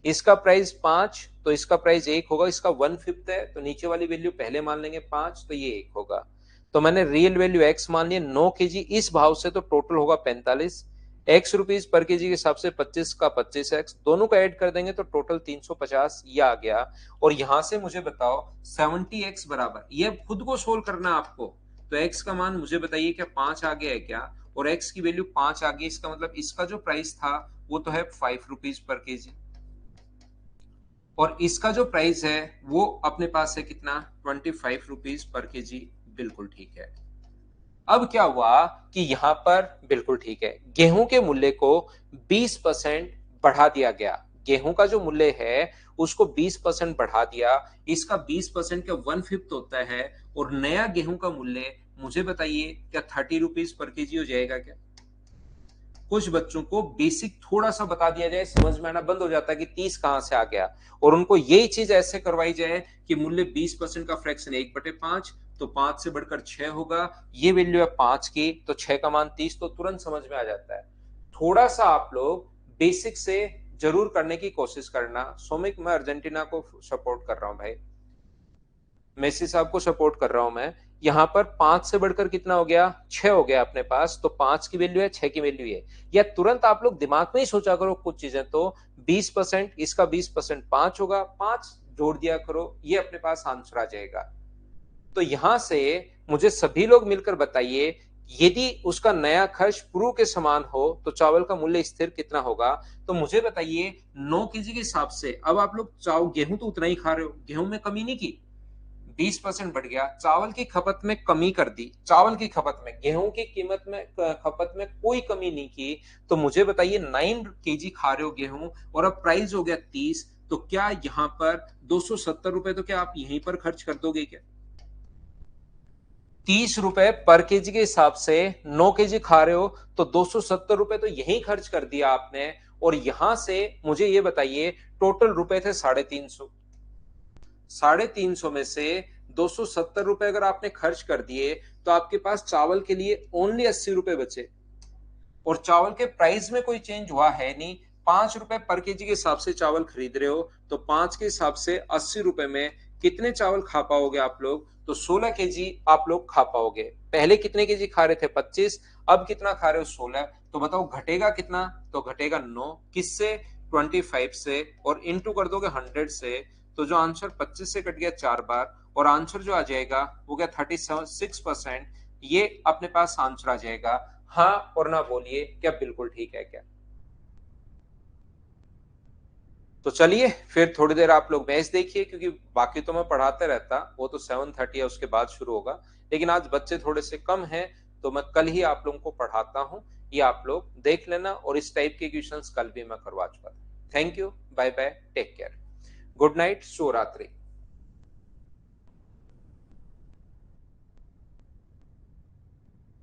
इसका प्राइस 5, तो इसका प्राइस 1 होगा, इसका 1/5 है, तो नीचे वाली वैल्यू पहले मान लेंगे 5, तो ये 1 होगा। तो मैंने रियल वैल्यू x मान लिया 9 केजी, इस भाव से तो टोटल होगा 45 x रुपीज पर केजी के हिसाब से 25 का 25x, दोनों को ऐड कर देंगे तो टोटल 350 ये आ गया। और यहां से मुझे बताओ 70x बराबर, ये खुद को सोल्व करना आपको। तो x का मान मुझे बताइए क्या 5 आ गया है क्या, और x की वैल्यू 5 आ गई, इसका मतलब इसका जो प्राइस था वो तो है 5 रुपीज पर केजी, और इसका जो प्राइस है वो अपने पास है कितना, 25 रुपीज पर केजी। बिल्कुल ठीक है। अब क्या हुआ कि यहां पर बिल्कुल ठीक है, गेहूं के मूल्य को 20% बढ़ा दिया गया। गेहूं का जो मूल्य है उसको 20% बढ़ा दिया, इसका 20% का 1/5 होता है, और नया गेहूं का मूल्य मुझे बताइए क्या 30 रुपीज पर केजी हो जाएगा क्या? कुछ बच्चों को बेसिक थोड़ा सा बता दिया जाए, समझ में आना बंद हो जाता है कि 30 कहां से आ गया, और उनको यही चीज ऐसे करवाई जाए कि मूल्य 20% का फ्रैक्शन 1/5, तो 5 से बढ़कर 6 होगा, ये वैल्यू है 5 की, तो 6 का मान 30, तो तुरंत समझ में आ जाता है। थोड़ा सा आप लोग बेसिक से जरूर करने की कोशिश करना। सौमिक, मैं अर्जेंटीना को सपोर्ट कर रहा हूं भाई, मेसी साहब को सपोर्ट कर रहा हूं मैं। यहाँ पर 5 से बढ़कर कितना हो गया, 6 हो गया अपने पास, तो 5 की वैल्यू है, 6 की वैल्यू है। या तुरंत आप लोग दिमाग में ही सोचा करो कुछ चीजें, तो 20%, इसका 20% 5 होगा, 5 जोड़ दिया करो, ये अपने पास आंसर आ जाएगा। तो यहां से मुझे सभी लोग मिलकर बताइए, यदि उसका नया खर्च प्रू के समान हो तो चावल का मूल्य स्थिर कितना होगा। तो मुझे बताइए 9 केजी के हिसाब से, अब आप लोग चावल गेहूं तो उतना ही खा रहे हो, गेहूं में कमी नहीं की, 20% बढ़ गया, चावल की खपत में कमी कर दी, चावल की खपत में, गेहूं की कीमत में खपत में कोई कमी नहीं की। तो मुझे बताइए 9 केजी खा रहे हो गेहूं और अब प्राइस हो गया 30, तो क्या यहाँ पर 270 रुपए तो क्या आप यहीं पर खर्च कर दोगे क्या? 30 रुपए पर केजी के हिसाब से 9 केजी खा रहे हो तो 270 रुपए तो यहीं खर्च कर दिया आपने। और यहां से मुझे ये बताइए, टोटल रुपए थे 350, 350 में से 270 रुपए अगर आपने खर्च कर दिए तो आपके पास चावल के लिए ओनली 80 रुपए बचे। और चावल के प्राइस में कोई चेंज हुआ है नहीं, 5 रुपए पर केजी के हिसाब से चावल खरीद रहे हो, तो 5 के हिसाब से 80 रुपए में कितने चावल खा पाओगे आप लोग? तो 16 केजी आप लोग खा पाओगे। पहले कितने केजी खा रहे थे? 25, अब कितना खा रहे हो? 16। तो बताओ घटेगा कितना? तो घटेगा 9, किससे? 25 से, और इंटू कर दोगे 100 से, तो जो आंसर 25 से कट गया 4 बार, और आंसर जो आ जाएगा वो क्या, 36%। ये अपने पास आंसर आ जाएगा। हाँ और ना बोलिए, क्या बिल्कुल ठीक है क्या? तो चलिए फिर थोड़ी देर आप लोग मैच देखिए, क्योंकि बाकी तो मैं पढ़ाते रहता, वो तो 7:30 है उसके बाद शुरू होगा, लेकिन आज बच्चे थोड़े से कम हैं, तो मैं कल ही आप लोगों को पढ़ाता हूँ, ये आप लोग देख लेना, और इस टाइप के क्वेश्चंस कल भी मैं करवा चुका था। Thank you, bye bye, take care, good night, शुभ रात्रि।